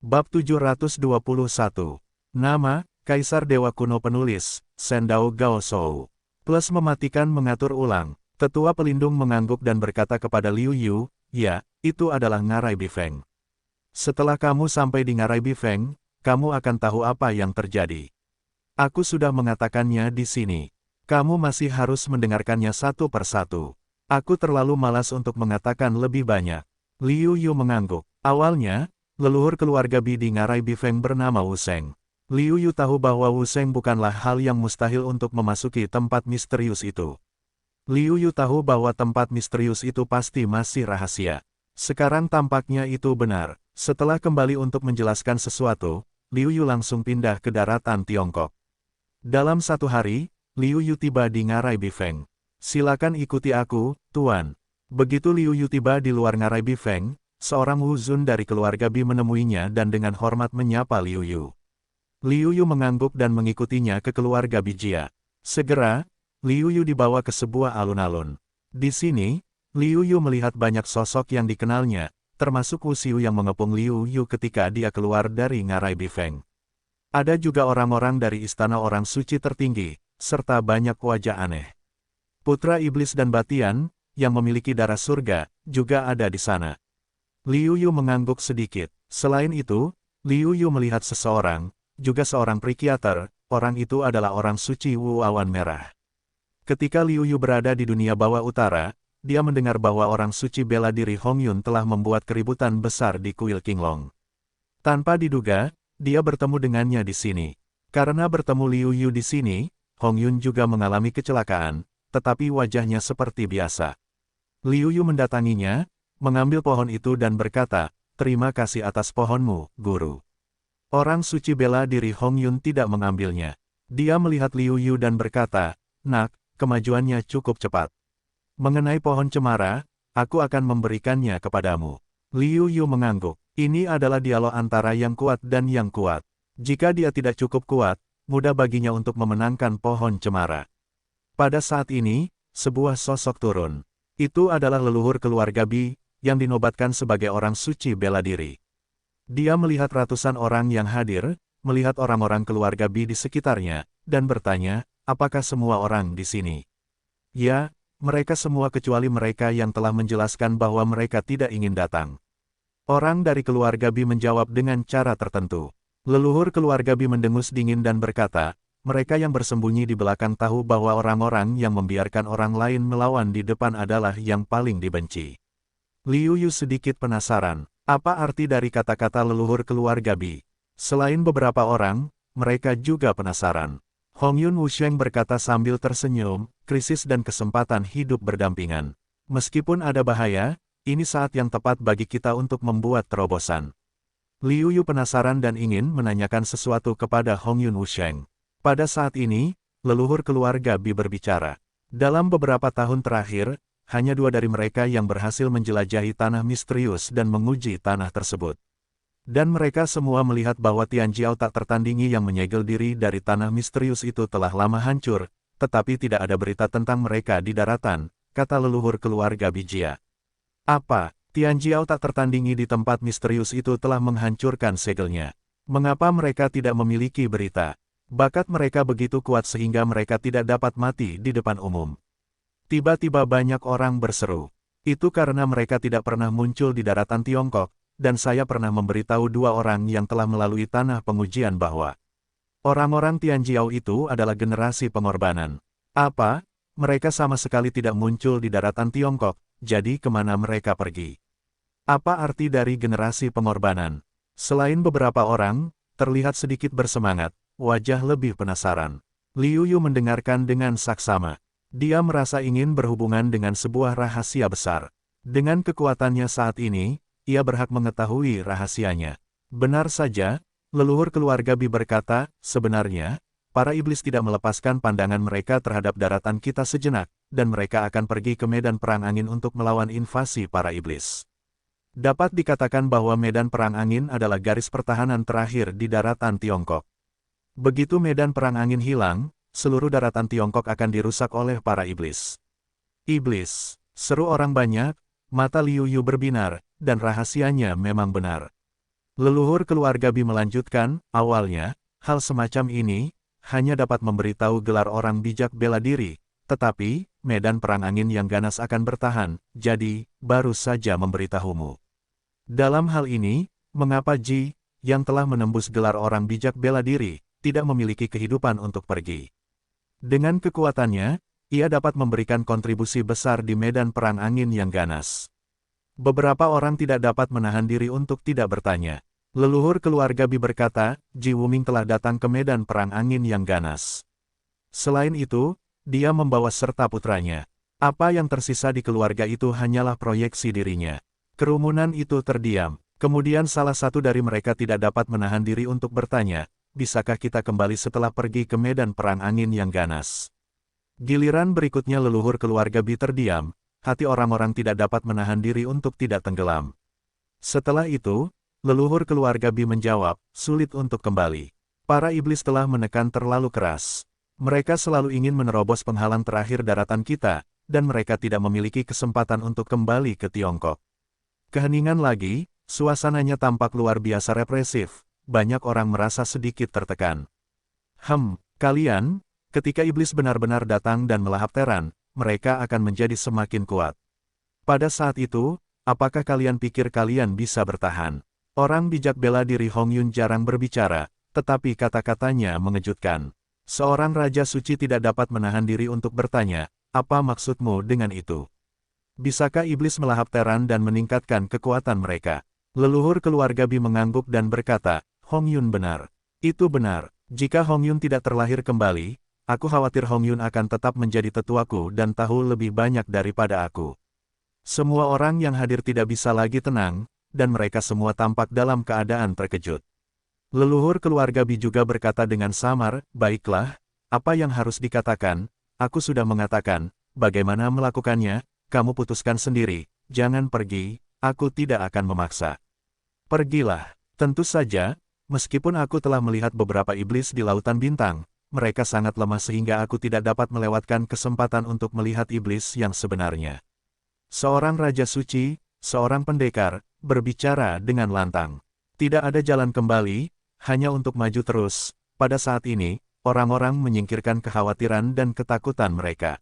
Bab 721. Nama, Kaisar Dewa Kuno Penulis, Sendao Gaoshou. Plus mematikan mengatur ulang. Tetua pelindung mengangguk dan berkata kepada Liu Yu, ya, itu adalah Ngarai Bifeng. Setelah kamu sampai di Ngarai Bifeng, kamu akan tahu apa yang terjadi. Aku sudah mengatakannya di sini. Kamu masih harus mendengarkannya satu persatu. Aku terlalu malas untuk mengatakan lebih banyak. Liu Yu mengangguk. Awalnya, leluhur keluarga Bi di Ngarai Bifeng bernama Wu Sheng. Liu Yu tahu bahwa Wu Sheng bukanlah hal yang mustahil untuk memasuki tempat misterius itu. Liu Yu tahu bahwa tempat misterius itu pasti masih rahasia. Sekarang tampaknya itu benar. Setelah kembali untuk menjelaskan sesuatu, Liu Yu langsung pindah ke daratan Tiongkok. Dalam satu hari, Liu Yu tiba di Ngarai Bifeng. Silakan ikuti aku, Tuan. Begitu Liu Yu tiba di luar Ngarai Bifeng, seorang Wu Zun dari keluarga Bi menemuinya dan dengan hormat menyapa Liu Yu. Liu Yu mengangguk dan mengikutinya ke keluarga Bijia. Segera, Liu Yu dibawa ke sebuah alun-alun. Di sini, Liu Yu melihat banyak sosok yang dikenalnya, termasuk Wu Xiu yang mengepung Liu Yu ketika dia keluar dari Ngarai Bifeng. Ada juga orang-orang dari istana orang suci tertinggi, serta banyak wajah aneh. Putra Iblis dan Batian, yang memiliki darah surga, juga ada di sana. Liu Yu mengangguk sedikit. Selain itu, Liu Yu melihat seseorang, juga seorang psikiater, orang itu adalah orang suci Wu Awan Merah. Ketika Liu Yu berada di dunia bawah utara, dia mendengar bahwa orang suci bela diri Hong Yun telah membuat keributan besar di kuil Qinglong. Tanpa diduga, dia bertemu dengannya di sini. Karena bertemu Liu Yu di sini, Hong Yun juga mengalami kecelakaan, tetapi wajahnya seperti biasa. Liu Yu mendatanginya, mengambil pohon itu dan berkata, terima kasih atas pohonmu, Guru. Orang suci bela diri Hong Yun tidak mengambilnya. Dia melihat Liu Yu dan berkata, nak, kemajuannya cukup cepat. Mengenai pohon cemara, aku akan memberikannya kepadamu. Liu Yu mengangguk. Ini adalah dialog antara yang kuat dan yang kuat. Jika dia tidak cukup kuat, mudah baginya untuk memenangkan pohon cemara. Pada saat ini, sebuah sosok turun. Itu adalah leluhur keluarga Bi, yang dinobatkan sebagai orang suci bela diri. Dia melihat ratusan orang yang hadir, melihat orang-orang keluarga Bi di sekitarnya, dan bertanya, apakah semua orang di sini? Ya, mereka semua kecuali mereka yang telah menjelaskan bahwa mereka tidak ingin datang. Orang dari keluarga Bi menjawab dengan cara tertentu. Leluhur keluarga Bi mendengus dingin dan berkata, mereka yang bersembunyi di belakang tahu bahwa orang-orang yang membiarkan orang lain melawan di depan adalah yang paling dibenci. Liu Yu sedikit penasaran. Apa arti dari kata-kata leluhur keluarga Bi? Selain beberapa orang, mereka juga penasaran. Hong Yun Wusheng berkata sambil tersenyum, krisis dan kesempatan hidup berdampingan. Meskipun ada bahaya, ini saat yang tepat bagi kita untuk membuat terobosan. Liu Yu penasaran dan ingin menanyakan sesuatu kepada Hong Yun Wusheng. Pada saat ini, leluhur keluarga Bi berbicara. Dalam beberapa tahun terakhir, hanya dua dari mereka yang berhasil menjelajahi tanah misterius dan menguji tanah tersebut. Dan mereka semua melihat bahwa Tianjiao tak tertandingi yang menyegel diri dari tanah misterius itu telah lama hancur, tetapi tidak ada berita tentang mereka di daratan, kata leluhur keluarga Bijia. Apa, Tianjiao tak tertandingi di tempat misterius itu telah menghancurkan segelnya? Mengapa mereka tidak memiliki berita? Bakat mereka begitu kuat sehingga mereka tidak dapat mati di depan umum. Tiba-tiba banyak orang berseru. Itu karena mereka tidak pernah muncul di daratan Tiongkok, dan saya pernah memberitahu dua orang yang telah melalui tanah pengujian bahwa orang-orang Tianjiao itu adalah generasi pengorbanan. Apa? Mereka sama sekali tidak muncul di daratan Tiongkok, jadi kemana mereka pergi? Apa arti dari generasi pengorbanan? Selain beberapa orang, terlihat sedikit bersemangat, wajah lebih penasaran. Liu Yu mendengarkan dengan saksama. Dia merasa ingin berhubungan dengan sebuah rahasia besar. Dengan kekuatannya saat ini, ia berhak mengetahui rahasianya. Benar saja, leluhur keluarga Bi berkata, sebenarnya, para iblis tidak melepaskan pandangan mereka terhadap daratan kita sejenak, dan mereka akan pergi ke medan perang angin untuk melawan invasi para iblis. Dapat dikatakan bahwa medan perang angin adalah garis pertahanan terakhir di daratan Tiongkok. Begitu medan perang angin hilang, seluruh daratan Tiongkok akan dirusak oleh para iblis. Iblis, seru orang banyak, mata Liu Yu berbinar, dan rahasianya memang benar. Leluhur keluarga Bi melanjutkan, awalnya, hal semacam ini, hanya dapat memberitahu gelar orang bijak bela diri, tetapi, medan perang angin yang ganas akan bertahan, jadi, baru saja memberitahumu. Dalam hal ini, mengapa Ji, yang telah menembus gelar orang bijak bela diri, tidak memiliki kehidupan untuk pergi? Dengan kekuatannya, ia dapat memberikan kontribusi besar di medan perang angin yang ganas. Beberapa orang tidak dapat menahan diri untuk tidak bertanya. Leluhur keluarga Bi berkata, Ji Wuming telah datang ke medan perang angin yang ganas. Selain itu, dia membawa serta putranya. Apa yang tersisa di keluarga itu hanyalah proyeksi dirinya. Kerumunan itu terdiam. Kemudian salah satu dari mereka tidak dapat menahan diri untuk bertanya, bisakah kita kembali setelah pergi ke medan perang angin yang ganas? Giliran berikutnya leluhur keluarga Bi terdiam, hati orang-orang tidak dapat menahan diri untuk tidak tenggelam. Setelah itu, leluhur keluarga Bi menjawab, sulit untuk kembali. Para iblis telah menekan terlalu keras. Mereka selalu ingin menerobos penghalang terakhir daratan kita, dan mereka tidak memiliki kesempatan untuk kembali ke Tiongkok. Keheningan lagi, suasananya tampak luar biasa represif, banyak orang merasa sedikit tertekan. Kalian, ketika iblis benar-benar datang dan melahap Teran, mereka akan menjadi semakin kuat. Pada saat itu, apakah kalian pikir kalian bisa bertahan? Orang bijak bela diri Hong Yun jarang berbicara, tetapi kata-katanya mengejutkan. Seorang raja suci tidak dapat menahan diri untuk bertanya, apa maksudmu dengan itu? Bisakah iblis melahap Teran dan meningkatkan kekuatan mereka? Leluhur keluarga Bi mengangguk dan berkata, Hong Yun benar. Itu benar, jika Hong Yun tidak terlahir kembali, aku khawatir Hong Yun akan tetap menjadi tetuaku dan tahu lebih banyak daripada aku. Semua orang yang hadir tidak bisa lagi tenang, dan mereka semua tampak dalam keadaan terkejut. Leluhur keluarga Bi juga berkata dengan samar, baiklah, apa yang harus dikatakan, aku sudah mengatakan, bagaimana melakukannya, kamu putuskan sendiri, jangan pergi, aku tidak akan memaksa. Pergilah, tentu saja, meskipun aku telah melihat beberapa iblis di lautan bintang, mereka sangat lemah sehingga aku tidak dapat melewatkan kesempatan untuk melihat iblis yang sebenarnya. Seorang raja suci, seorang pendekar, berbicara dengan lantang. Tidak ada jalan kembali, hanya untuk maju terus. Pada saat ini, orang-orang menyingkirkan kekhawatiran dan ketakutan mereka.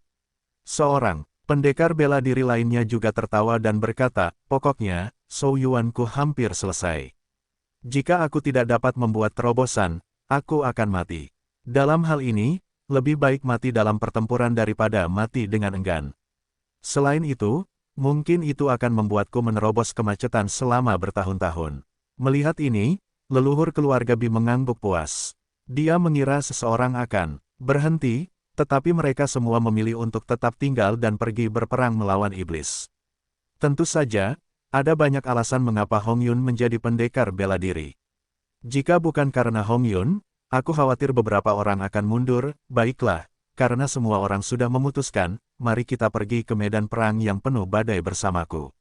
Seorang pendekar bela diri lainnya juga tertawa dan berkata, pokoknya, Shou Yuanku hampir selesai. Jika aku tidak dapat membuat terobosan, aku akan mati. Dalam hal ini, lebih baik mati dalam pertempuran daripada mati dengan enggan. Selain itu, mungkin itu akan membuatku menerobos kemacetan selama bertahun-tahun. Melihat ini, leluhur keluarga Bi mengangguk puas. Dia mengira seseorang akan berhenti, tetapi mereka semua memilih untuk tetap tinggal dan pergi berperang melawan iblis. Tentu saja, ada banyak alasan mengapa Hong Yun menjadi pendekar bela diri. Jika bukan karena Hong Yun, aku khawatir beberapa orang akan mundur. Baiklah, karena semua orang sudah memutuskan, mari kita pergi ke medan perang yang penuh badai bersamaku.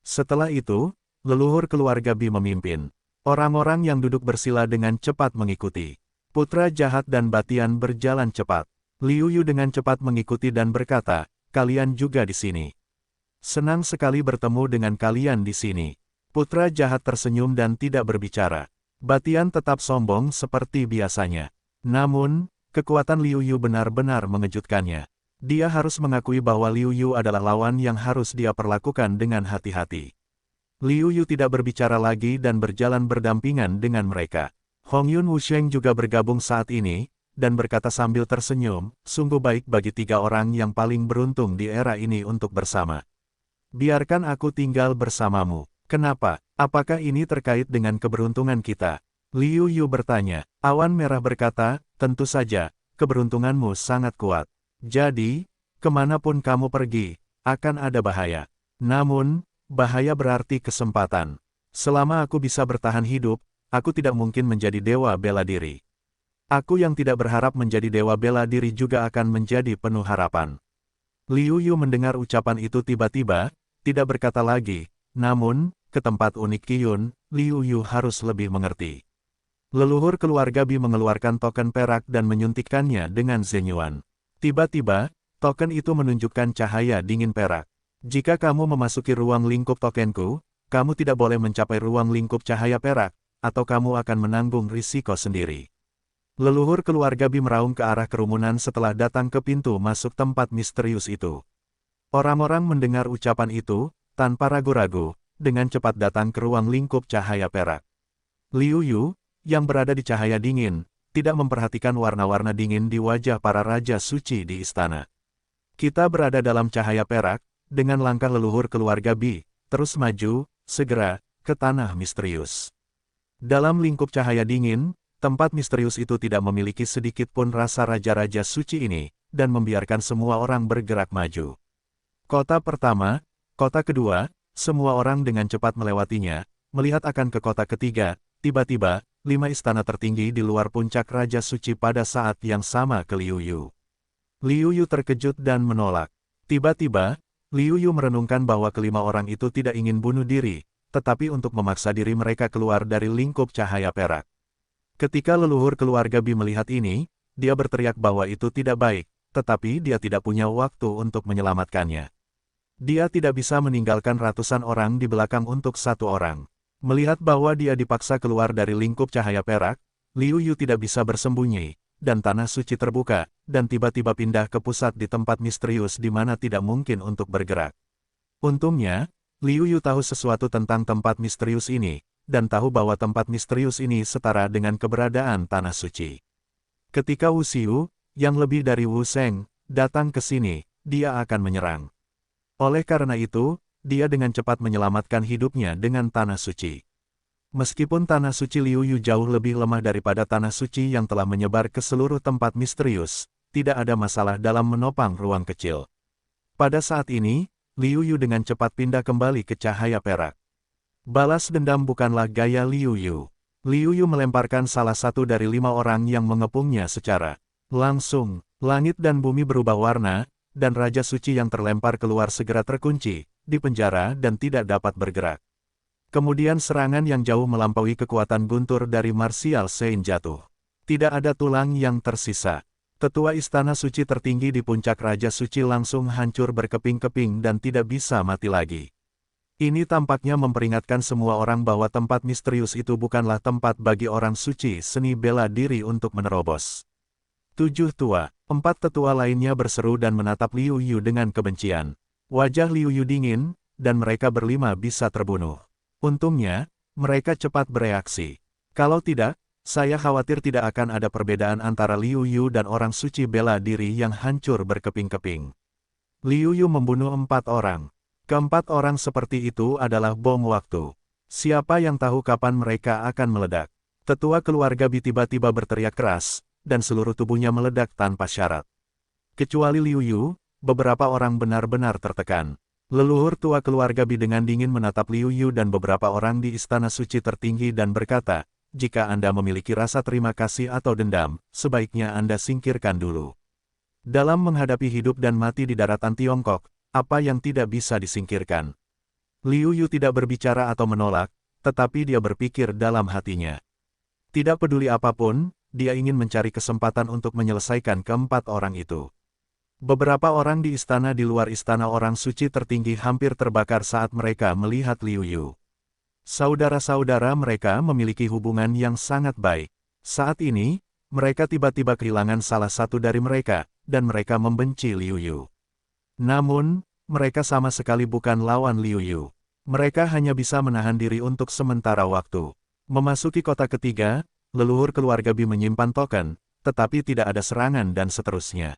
Setelah itu, leluhur keluarga Bi memimpin. Orang-orang yang duduk bersila dengan cepat mengikuti. Putra jahat dan Batian berjalan cepat. Liu Yu dengan cepat mengikuti dan berkata, kalian juga di sini. Senang sekali bertemu dengan kalian di sini. Putra jahat tersenyum dan tidak berbicara. Batian tetap sombong seperti biasanya. Namun, kekuatan Liu Yu benar-benar mengejutkannya. Dia harus mengakui bahwa Liu Yu adalah lawan yang harus dia perlakukan dengan hati-hati. Liu Yu tidak berbicara lagi dan berjalan berdampingan dengan mereka. Hong Yun Wusheng juga bergabung saat ini, dan berkata sambil tersenyum, sungguh baik bagi tiga orang yang paling beruntung di era ini untuk bersama. Biarkan aku tinggal bersamamu. Kenapa? Apakah ini terkait dengan keberuntungan kita? Liu Yu bertanya. Awan merah berkata, tentu saja, keberuntunganmu sangat kuat. Jadi, kemanapun kamu pergi, akan ada bahaya. Namun, bahaya berarti kesempatan. Selama aku bisa bertahan hidup, aku tidak mungkin menjadi dewa bela diri. Aku yang tidak berharap menjadi dewa bela diri juga akan menjadi penuh harapan. Liu Yu mendengar ucapan itu tiba-tiba, tidak berkata lagi, namun, ke tempat unik Qiyun, Liu Yu harus lebih mengerti. Leluhur keluarga Bi mengeluarkan token perak dan menyuntikkannya dengan Zhenyuan. Tiba-tiba, token itu menunjukkan cahaya dingin perak. Jika kamu memasuki ruang lingkup tokenku, kamu tidak boleh mencapai ruang lingkup cahaya perak, atau kamu akan menanggung risiko sendiri. Leluhur keluarga Bi meraung ke arah kerumunan setelah datang ke pintu masuk tempat misterius itu. Orang-orang mendengar ucapan itu, tanpa ragu-ragu, dengan cepat datang ke ruang lingkup cahaya perak. Liu Yu, yang berada di cahaya dingin, tidak memperhatikan warna-warna dingin di wajah para raja suci di istana. Kita berada dalam cahaya perak, dengan langkah leluhur keluarga Bi, terus maju, segera, ke tanah misterius. Dalam lingkup cahaya dingin, tempat misterius itu tidak memiliki sedikit pun rasa raja-raja suci ini, dan membiarkan semua orang bergerak maju. Kota pertama, kota kedua, semua orang dengan cepat melewatinya, melihat akan ke kota ketiga, tiba-tiba, 5 istana tertinggi di luar puncak Raja Suci pada saat yang sama ke Liu Yu. Liu Yu terkejut dan menolak. Tiba-tiba, Liu Yu merenungkan bahwa kelima orang itu tidak ingin bunuh diri, tetapi untuk memaksa diri mereka keluar dari lingkup cahaya perak. Ketika leluhur keluarga Bi melihat ini, dia berteriak bahwa itu tidak baik, tetapi dia tidak punya waktu untuk menyelamatkannya. Dia tidak bisa meninggalkan ratusan orang di belakang untuk satu orang. Melihat bahwa dia dipaksa keluar dari lingkup cahaya perak, Liu Yu tidak bisa bersembunyi, dan tanah suci terbuka, dan tiba-tiba pindah ke pusat di tempat misterius di mana tidak mungkin untuk bergerak. Untungnya, Liu Yu tahu sesuatu tentang tempat misterius ini, dan tahu bahwa tempat misterius ini setara dengan keberadaan tanah suci. Ketika Wu Xiu, yang lebih dari Wu Sheng, datang ke sini, dia akan menyerang. Oleh karena itu, dia dengan cepat menyelamatkan hidupnya dengan tanah suci. Meskipun tanah suci Liu Yu jauh lebih lemah daripada tanah suci yang telah menyebar ke seluruh tempat misterius, tidak ada masalah dalam menopang ruang kecil. Pada saat ini, Liu Yu dengan cepat pindah kembali ke cahaya perak. Balas dendam bukanlah gaya Liu Yu. Liu Yu melemparkan salah satu dari 5 orang yang mengepungnya secara langsung. Langit dan bumi berubah warna, dan Raja Suci yang terlempar keluar segera terkunci di penjara dan tidak dapat bergerak. Kemudian serangan yang jauh melampaui kekuatan guntur dari Martial Saint jatuh. Tidak ada tulang yang tersisa. Tetua Istana Suci tertinggi di puncak Raja Suci langsung hancur berkeping-keping dan tidak bisa mati lagi. Ini tampaknya memperingatkan semua orang bahwa tempat misterius itu bukanlah tempat bagi orang suci seni bela diri untuk menerobos. 7 tua, 4 tetua lainnya berseru dan menatap Liu Yu dengan kebencian. Wajah Liu Yu dingin, dan mereka berlima bisa terbunuh. Untungnya, mereka cepat bereaksi. Kalau tidak, saya khawatir tidak akan ada perbedaan antara Liu Yu dan orang suci bela diri yang hancur berkeping-keping. Liu Yu membunuh 4 orang. Keempat orang seperti itu adalah bom waktu. Siapa yang tahu kapan mereka akan meledak? Tetua keluarga Bi tiba-tiba berteriak keras, dan seluruh tubuhnya meledak tanpa syarat. Kecuali Liu Yu, beberapa orang benar-benar tertekan. Leluhur tua keluarga Bi dengan dingin menatap Liu Yu dan beberapa orang di Istana Suci tertinggi dan berkata, jika Anda memiliki rasa terima kasih atau dendam, sebaiknya Anda singkirkan dulu. Dalam menghadapi hidup dan mati di daratan Tiongkok, apa yang tidak bisa disingkirkan? Liu Yu tidak berbicara atau menolak, tetapi dia berpikir dalam hatinya. Tidak peduli apapun, dia ingin mencari kesempatan untuk menyelesaikan keempat orang itu. Beberapa orang di istana di luar istana orang suci tertinggi hampir terbakar saat mereka melihat Liu Yu. Saudara-saudara mereka memiliki hubungan yang sangat baik. Saat ini, mereka tiba-tiba kehilangan salah satu dari mereka, dan mereka membenci Liu Yu. Namun, mereka sama sekali bukan lawan Liu Yu. Mereka hanya bisa menahan diri untuk sementara waktu. Memasuki kota ketiga, leluhur keluarga Bi menyimpan token, tetapi tidak ada serangan dan seterusnya.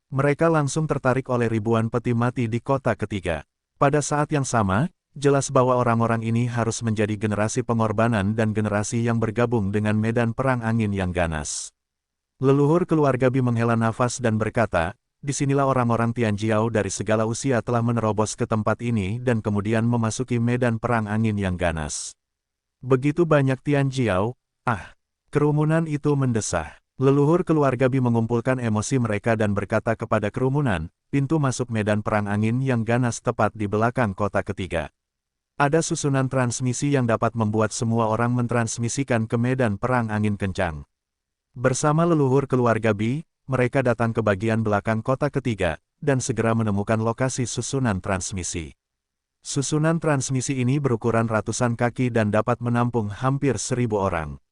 Mereka langsung tertarik oleh ribuan peti mati di kota ketiga. Pada saat yang sama, jelas bahwa orang-orang ini harus menjadi generasi pengorbanan dan generasi yang bergabung dengan medan perang angin yang ganas. Leluhur keluarga Bi menghela nafas dan berkata, disinilah orang-orang Tianjiao dari segala usia telah menerobos ke tempat ini dan kemudian memasuki medan perang angin yang ganas. Begitu banyak Tianjiao, kerumunan itu mendesah. Leluhur keluarga Bi mengumpulkan emosi mereka dan berkata kepada kerumunan, pintu masuk medan perang angin yang ganas tepat di belakang kota ketiga. Ada susunan transmisi yang dapat membuat semua orang mentransmisikan ke medan perang angin kencang. Bersama leluhur keluarga Bi, mereka datang ke bagian belakang kota ketiga, dan segera menemukan lokasi susunan transmisi. Susunan transmisi ini berukuran ratusan kaki dan dapat menampung hampir 1.000 orang.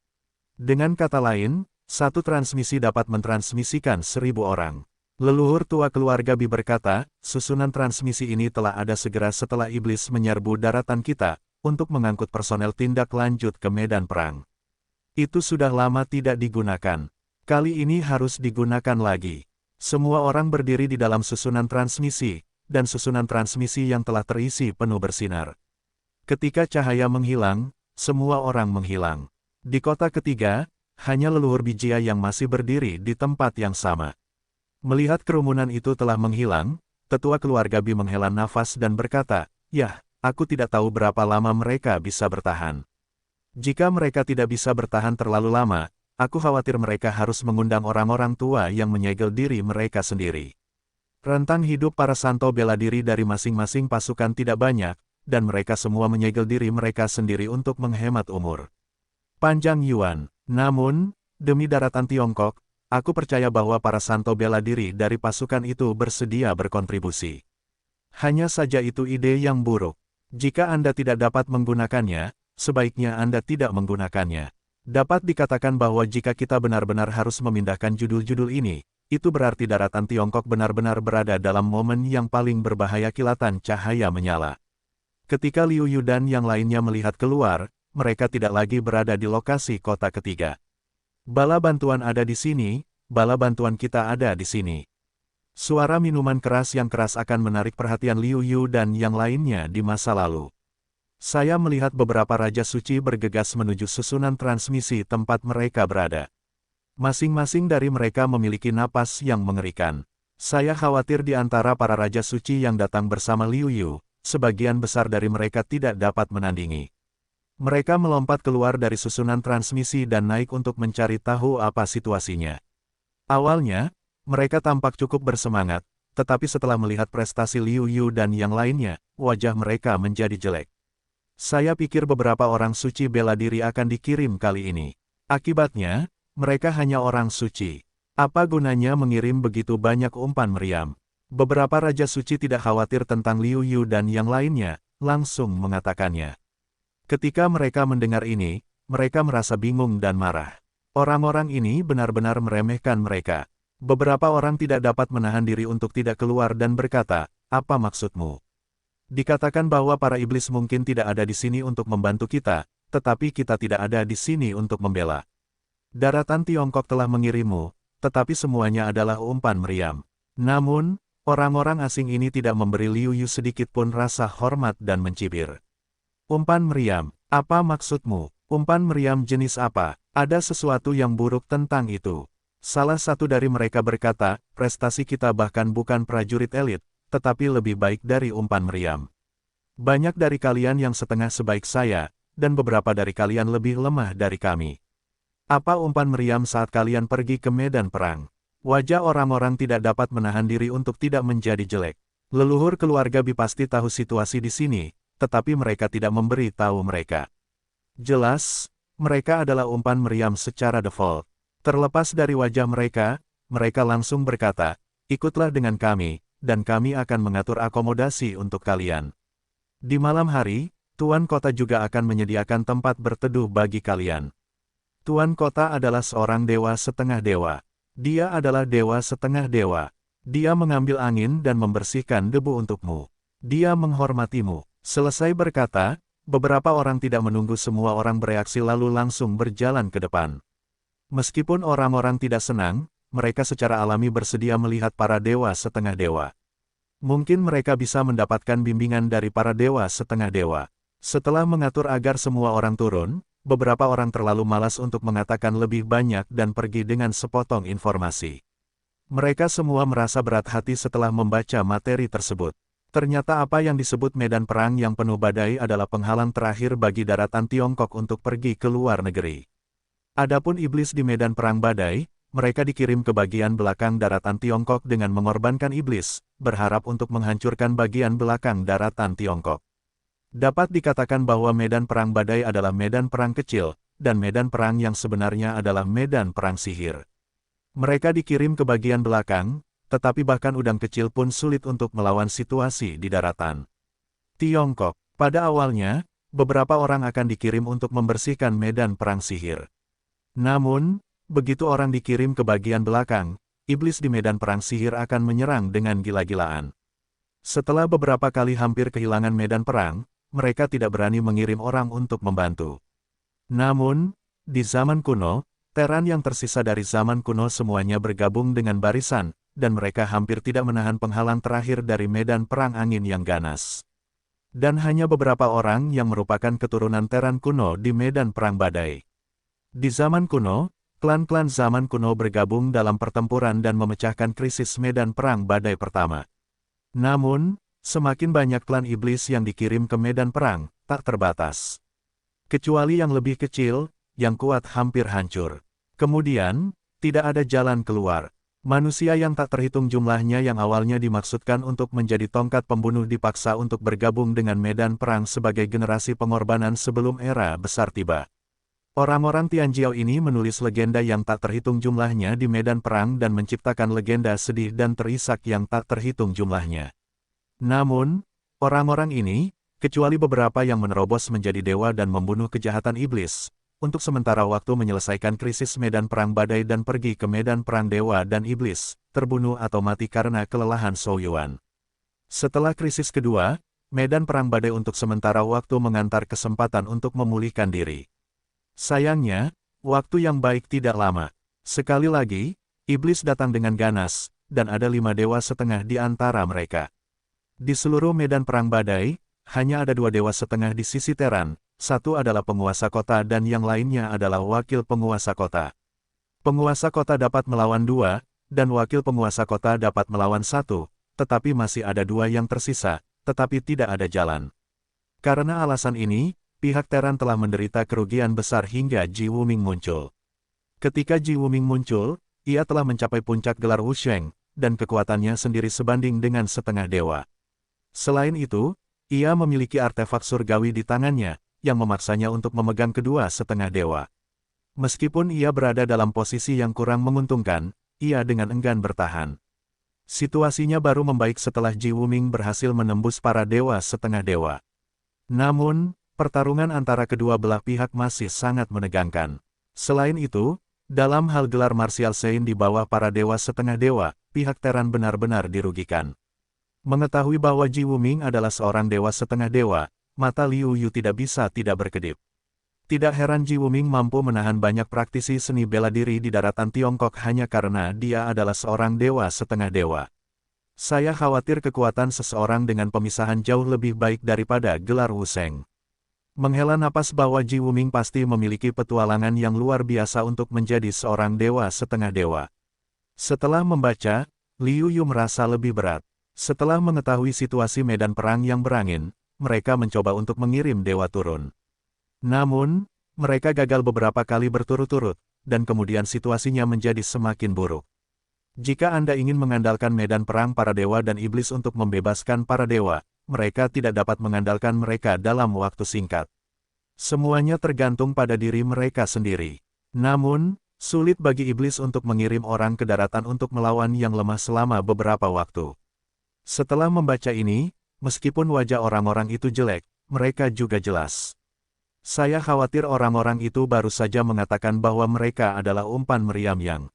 Dengan kata lain, satu transmisi dapat mentransmisikan 1.000 orang. Leluhur tua keluarga Bi berkata, susunan transmisi ini telah ada segera setelah iblis menyerbu daratan kita, untuk mengangkut personel tindak lanjut ke medan perang. Itu sudah lama tidak digunakan. Kali ini harus digunakan lagi. Semua orang berdiri di dalam susunan transmisi, dan susunan transmisi yang telah terisi penuh bersinar. Ketika cahaya menghilang, semua orang menghilang. Di kota ketiga, hanya leluhur Bijia yang masih berdiri di tempat yang sama. Melihat kerumunan itu telah menghilang, tetua keluarga Bi menghela nafas dan berkata, "Yah, aku tidak tahu berapa lama mereka bisa bertahan. Jika mereka tidak bisa bertahan terlalu lama, aku khawatir mereka harus mengundang orang-orang tua yang menyegel diri mereka sendiri." Rentang hidup para santo bela diri dari masing-masing pasukan tidak banyak, dan mereka semua menyegel diri mereka sendiri untuk menghemat umur. Panjang Yuan. Namun, demi daratan Tiongkok, aku percaya bahwa para santo bela diri dari pasukan itu bersedia berkontribusi. Hanya saja itu ide yang buruk. Jika Anda tidak dapat menggunakannya, sebaiknya Anda tidak menggunakannya. Dapat dikatakan bahwa jika kita benar-benar harus memindahkan judul-judul ini, itu berarti daratan Tiongkok benar-benar berada dalam momen yang paling berbahaya. Kilatan cahaya menyala. Ketika Liu Yu dan yang lainnya melihat keluar, mereka tidak lagi berada di lokasi kota ketiga. Bala bantuan ada di sini, bala bantuan kita ada di sini. Suara minuman keras yang keras akan menarik perhatian Liu Yu dan yang lainnya di masa lalu. Saya melihat beberapa Raja Suci bergegas menuju susunan transmisi tempat mereka berada. Masing-masing dari mereka memiliki napas yang mengerikan. Saya khawatir di antara para Raja Suci yang datang bersama Liu Yu, sebagian besar dari mereka tidak dapat menandingi. Mereka melompat keluar dari susunan transmisi dan naik untuk mencari tahu apa situasinya. Awalnya, mereka tampak cukup bersemangat, tetapi setelah melihat prestasi Liu Yu dan yang lainnya, wajah mereka menjadi jelek. Saya pikir beberapa orang suci bela diri akan dikirim kali ini. Akibatnya, mereka hanya orang suci. Apa gunanya mengirim begitu banyak umpan meriam? Beberapa Raja Suci tidak khawatir tentang Liu Yu dan yang lainnya, langsung mengatakannya. Ketika mereka mendengar ini, mereka merasa bingung dan marah. Orang-orang ini benar-benar meremehkan mereka. Beberapa orang tidak dapat menahan diri untuk tidak keluar dan berkata, "Apa maksudmu? Dikatakan bahwa para iblis mungkin tidak ada di sini untuk membantu kita, tetapi kita tidak ada di sini untuk membela. Daratan Tiongkok telah mengirimmu, tetapi semuanya adalah umpan meriam." Namun, orang-orang asing ini tidak memberi Liu Yu sedikit pun rasa hormat dan mencibir. "Umpan meriam, apa maksudmu? Umpan meriam jenis apa? Ada sesuatu yang buruk tentang itu." Salah satu dari mereka berkata, "Prestasi kita bahkan bukan prajurit elit, tetapi lebih baik dari umpan meriam. Banyak dari kalian yang setengah sebaik saya, dan beberapa dari kalian lebih lemah dari kami. Apa umpan meriam saat kalian pergi ke medan perang?" Wajah orang-orang tidak dapat menahan diri untuk tidak menjadi jelek. Leluhur keluarga Bi pasti tahu situasi di sini, tetapi mereka tidak memberi tahu mereka. Jelas, mereka adalah umpan meriam secara default. Terlepas dari wajah mereka, mereka langsung berkata, "Ikutlah dengan kami, dan kami akan mengatur akomodasi untuk kalian. Di malam hari, Tuan Kota juga akan menyediakan tempat berteduh bagi kalian." Tuan Kota adalah seorang dewa setengah dewa. Dia adalah dewa setengah dewa. Dia mengambil angin dan membersihkan debu untukmu. Dia menghormatimu. Selesai berkata, beberapa orang tidak menunggu semua orang bereaksi lalu langsung berjalan ke depan. Meskipun orang-orang tidak senang, mereka secara alami bersedia melihat para dewa setengah dewa. Mungkin mereka bisa mendapatkan bimbingan dari para dewa setengah dewa. Setelah mengatur agar semua orang turun, beberapa orang terlalu malas untuk mengatakan lebih banyak dan pergi dengan sepotong informasi. Mereka semua merasa berat hati setelah membaca materi tersebut. Ternyata apa yang disebut medan perang yang penuh badai adalah penghalang terakhir bagi daratan Tiongkok untuk pergi ke luar negeri. Adapun iblis di medan perang badai, mereka dikirim ke bagian belakang daratan Tiongkok dengan mengorbankan iblis, berharap untuk menghancurkan bagian belakang daratan Tiongkok. Dapat dikatakan bahwa medan perang badai adalah medan perang kecil, dan medan perang yang sebenarnya adalah medan perang sihir. Mereka dikirim ke bagian belakang, tetapi bahkan udang kecil pun sulit untuk melawan situasi di daratan. Tiongkok. Pada awalnya, beberapa orang akan dikirim untuk membersihkan medan perang sihir. Namun, begitu orang dikirim ke bagian belakang, iblis di medan perang sihir akan menyerang dengan gila-gilaan. Setelah beberapa kali hampir kehilangan medan perang, mereka tidak berani mengirim orang untuk membantu. Namun, di zaman kuno, Teran yang tersisa dari zaman kuno semuanya bergabung dengan barisan, dan mereka hampir tidak menahan penghalang terakhir dari medan perang angin yang ganas. Dan hanya beberapa orang yang merupakan keturunan Teran kuno di medan perang badai. Di zaman kuno, klan-klan zaman kuno bergabung dalam pertempuran dan memecahkan krisis medan perang badai pertama. Namun, semakin banyak klan iblis yang dikirim ke medan perang, tak terbatas. Kecuali yang lebih kecil, yang kuat hampir hancur. Kemudian, tidak ada jalan keluar. Manusia yang tak terhitung jumlahnya yang awalnya dimaksudkan untuk menjadi tongkat pembunuh dipaksa untuk bergabung dengan medan perang sebagai generasi pengorbanan sebelum era besar tiba. Orang-orang Tianjiao ini menulis legenda yang tak terhitung jumlahnya di medan perang dan menciptakan legenda sedih dan terisak yang tak terhitung jumlahnya. Namun, orang-orang ini, kecuali beberapa yang menerobos menjadi dewa dan membunuh kejahatan iblis, untuk sementara waktu menyelesaikan krisis medan perang badai dan pergi ke medan perang dewa dan iblis, terbunuh atau mati karena kelelahan Souyuan. Setelah krisis kedua, medan perang badai untuk sementara waktu mengantar kesempatan untuk memulihkan diri. Sayangnya, waktu yang baik tidak lama. Sekali lagi, iblis datang dengan ganas, dan ada 5 dewa setengah di antara mereka. Di seluruh medan perang badai, hanya ada 2 dewa setengah di sisi Teran. Satu adalah penguasa kota dan yang lainnya adalah wakil penguasa kota. Penguasa kota dapat melawan 2, dan wakil penguasa kota dapat melawan 1, tetapi masih ada 2 yang tersisa, tetapi tidak ada jalan. Karena alasan ini, pihak Teran telah menderita kerugian besar hingga Ji Wuming muncul. Ketika Ji Wuming muncul, ia telah mencapai puncak gelar Wusheng, dan kekuatannya sendiri sebanding dengan setengah dewa. Selain itu, ia memiliki artefak surgawi di tangannya, yang memaksanya untuk memegang kedua setengah dewa. Meskipun ia berada dalam posisi yang kurang menguntungkan, ia dengan enggan bertahan. Situasinya baru membaik setelah Ji Wuming berhasil menembus para dewa setengah dewa. Namun, pertarungan antara kedua belah pihak masih sangat menegangkan. Selain itu, dalam hal gelar martial Sein di bawah para dewa setengah dewa, pihak Teran benar-benar dirugikan. Mengetahui bahwa Ji Wuming adalah seorang dewa setengah dewa, mata Liu Yu tidak bisa tidak berkedip. Tidak heran Ji Wuming mampu menahan banyak praktisi seni bela diri di daratan Tiongkok hanya karena dia adalah seorang dewa setengah dewa. Saya khawatir kekuatan seseorang dengan pemisahan jauh lebih baik daripada gelar Wusheng. Menghela napas bahwa Ji Wuming pasti memiliki petualangan yang luar biasa untuk menjadi seorang dewa setengah dewa. Setelah membaca, Liu Yu merasa lebih berat. Setelah mengetahui situasi medan perang yang berangin, mereka mencoba untuk mengirim dewa turun. Namun, mereka gagal beberapa kali berturut-turut, dan kemudian situasinya menjadi semakin buruk. Jika Anda ingin mengandalkan medan perang para dewa dan iblis untuk membebaskan para dewa, mereka tidak dapat mengandalkan mereka dalam waktu singkat. Semuanya tergantung pada diri mereka sendiri. Namun, sulit bagi iblis untuk mengirim orang ke daratan untuk melawan yang lemah selama beberapa waktu. Setelah membaca ini, meskipun wajah orang-orang itu jelek, mereka juga jelas. Saya khawatir orang-orang itu baru saja mengatakan bahwa mereka adalah umpan meriam yang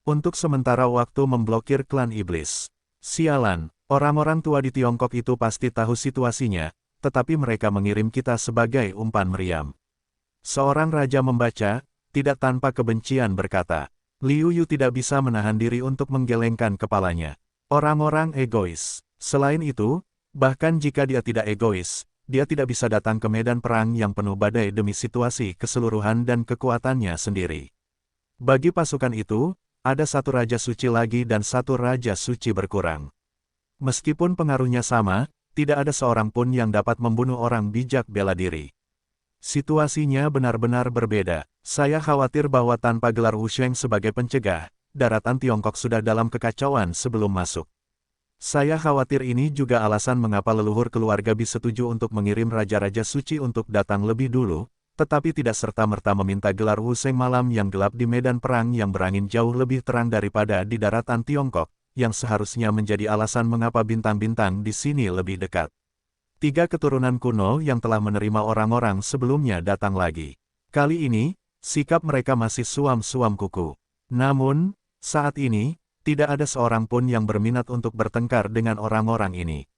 untuk sementara waktu memblokir klan iblis. Sialan, orang-orang tua di Tiongkok itu pasti tahu situasinya, tetapi mereka mengirim kita sebagai umpan meriam. Seorang raja membaca, tidak tanpa kebencian berkata, Liu Yu tidak bisa menahan diri untuk menggelengkan kepalanya. Orang-orang egois. Selain itu, bahkan jika dia tidak egois, dia tidak bisa datang ke medan perang yang penuh badai demi situasi keseluruhan dan kekuatannya sendiri. Bagi pasukan itu, ada satu raja suci lagi dan satu raja suci berkurang. Meskipun pengaruhnya sama, tidak ada seorang pun yang dapat membunuh orang bijak bela diri. Situasinya benar-benar berbeda. Saya khawatir bahwa tanpa gelar Wusheng sebagai pencegah, daratan Tiongkok sudah dalam kekacauan sebelum masuk. Saya khawatir ini juga alasan mengapa leluhur keluarga Bi setuju untuk mengirim raja-raja suci untuk datang lebih dulu, tetapi tidak serta-merta meminta gelar Wusheng malam yang gelap di medan perang yang berangin jauh lebih terang daripada di daratan Tiongkok, yang seharusnya menjadi alasan mengapa bintang-bintang di sini lebih dekat. 3 keturunan kuno yang telah menerima orang-orang sebelumnya datang lagi. Kali ini, sikap mereka masih suam-suam kuku. Namun, saat ini, tidak ada seorang pun yang berminat untuk bertengkar dengan orang-orang ini.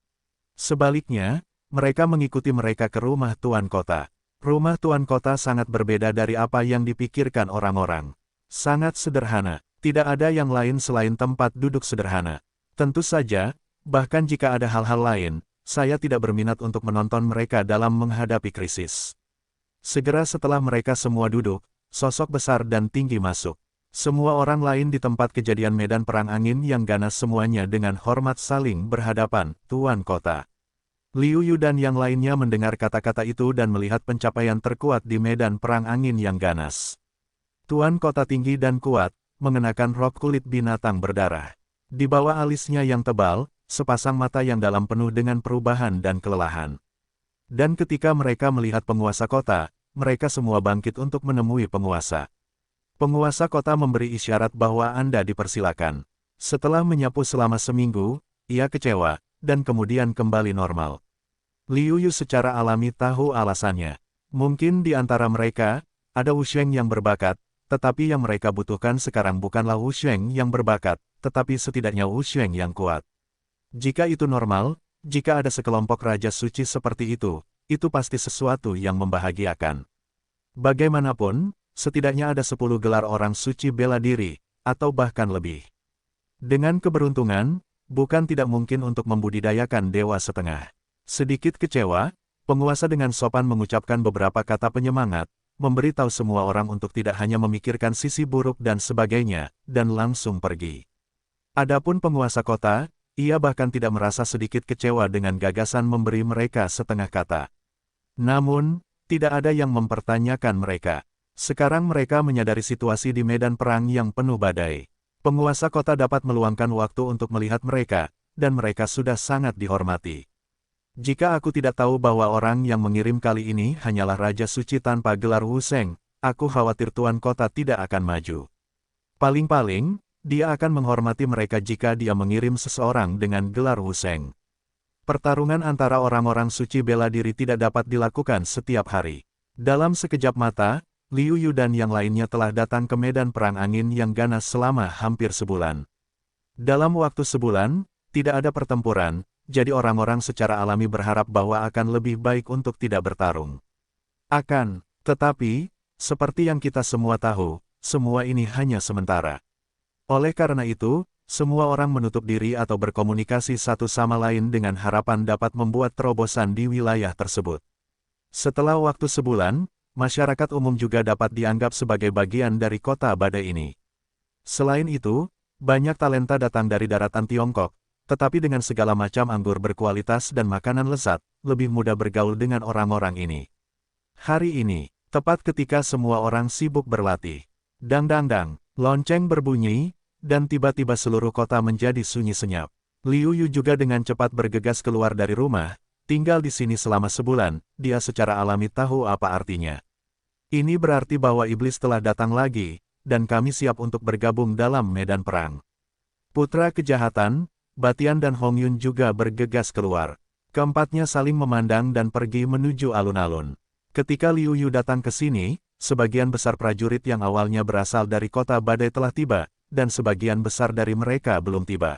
Sebaliknya, mereka mengikuti mereka ke rumah tuan kota. Rumah tuan kota sangat berbeda dari apa yang dipikirkan orang-orang. Sangat sederhana, tidak ada yang lain selain tempat duduk sederhana. Tentu saja, bahkan jika ada hal-hal lain, saya tidak berminat untuk menonton mereka dalam menghadapi krisis. Segera setelah mereka semua duduk, sosok besar dan tinggi masuk. Semua orang lain di tempat kejadian medan perang angin yang ganas semuanya dengan hormat saling berhadapan, tuan kota. Liu Yu dan yang lainnya mendengar kata-kata itu dan melihat pencapaian terkuat di medan perang angin yang ganas. Tuan kota tinggi dan kuat, mengenakan rok kulit binatang berdarah. Di bawah alisnya yang tebal, sepasang mata yang dalam penuh dengan perubahan dan kelelahan. Dan ketika mereka melihat penguasa kota, mereka semua bangkit untuk menemui penguasa. Penguasa kota memberi isyarat bahwa Anda dipersilakan. Setelah menyapu selama seminggu, ia kecewa, dan kemudian kembali normal. Liu Yu secara alami tahu alasannya. Mungkin di antara mereka, ada Wu Sheng yang berbakat, tetapi yang mereka butuhkan sekarang bukanlah Wu Sheng yang berbakat, tetapi setidaknya Wu Sheng yang kuat. Jika itu normal, jika ada sekelompok raja suci seperti itu pasti sesuatu yang membahagiakan. Bagaimanapun, setidaknya ada 10 gelar orang suci bela diri, atau bahkan lebih. Dengan keberuntungan, bukan tidak mungkin untuk membudidayakan dewa setengah. Sedikit kecewa, penguasa dengan sopan mengucapkan beberapa kata penyemangat, memberitahu semua orang untuk tidak hanya memikirkan sisi buruk dan sebagainya, dan langsung pergi. Adapun penguasa kota, ia bahkan tidak merasa sedikit kecewa dengan gagasan memberi mereka setengah kata. Namun, tidak ada yang mempertanyakan mereka. Sekarang mereka menyadari situasi di medan perang yang penuh badai. Penguasa kota dapat meluangkan waktu untuk melihat mereka, dan mereka sudah sangat dihormati. Jika aku tidak tahu bahwa orang yang mengirim kali ini hanyalah Raja Suci tanpa gelar Wu Sheng, aku khawatir tuan kota tidak akan maju. Paling-paling, dia akan menghormati mereka jika dia mengirim seseorang dengan gelar Wu Sheng. Pertarungan antara orang-orang suci bela diri tidak dapat dilakukan setiap hari. Dalam sekejap mata, Liu Yu dan yang lainnya telah datang ke medan perang angin yang ganas selama hampir sebulan. Dalam waktu sebulan, tidak ada pertempuran, jadi orang-orang secara alami berharap bahwa akan lebih baik untuk tidak bertarung. Tetapi, seperti yang kita semua tahu, semua ini hanya sementara. Oleh karena itu, semua orang menutup diri atau berkomunikasi satu sama lain dengan harapan dapat membuat terobosan di wilayah tersebut. Setelah waktu sebulan, masyarakat umum juga dapat dianggap sebagai bagian dari kota badai ini. Selain itu, banyak talenta datang dari daratan Tiongkok, tetapi dengan segala macam anggur berkualitas dan makanan lezat, lebih mudah bergaul dengan orang-orang ini. Hari ini, tepat ketika semua orang sibuk berlatih, dang-dang-dang, lonceng berbunyi, dan tiba-tiba seluruh kota menjadi sunyi senyap. Liu Yu juga dengan cepat bergegas keluar dari rumah, tinggal di sini selama sebulan, dia secara alami tahu apa artinya. Ini berarti bahwa iblis telah datang lagi, dan kami siap untuk bergabung dalam medan perang. Putra kejahatan, Batian dan Hong Yun juga bergegas keluar. Keempatnya saling memandang dan pergi menuju alun-alun. Ketika Liu Yu datang ke sini, sebagian besar prajurit yang awalnya berasal dari kota badai telah tiba, dan sebagian besar dari mereka belum tiba.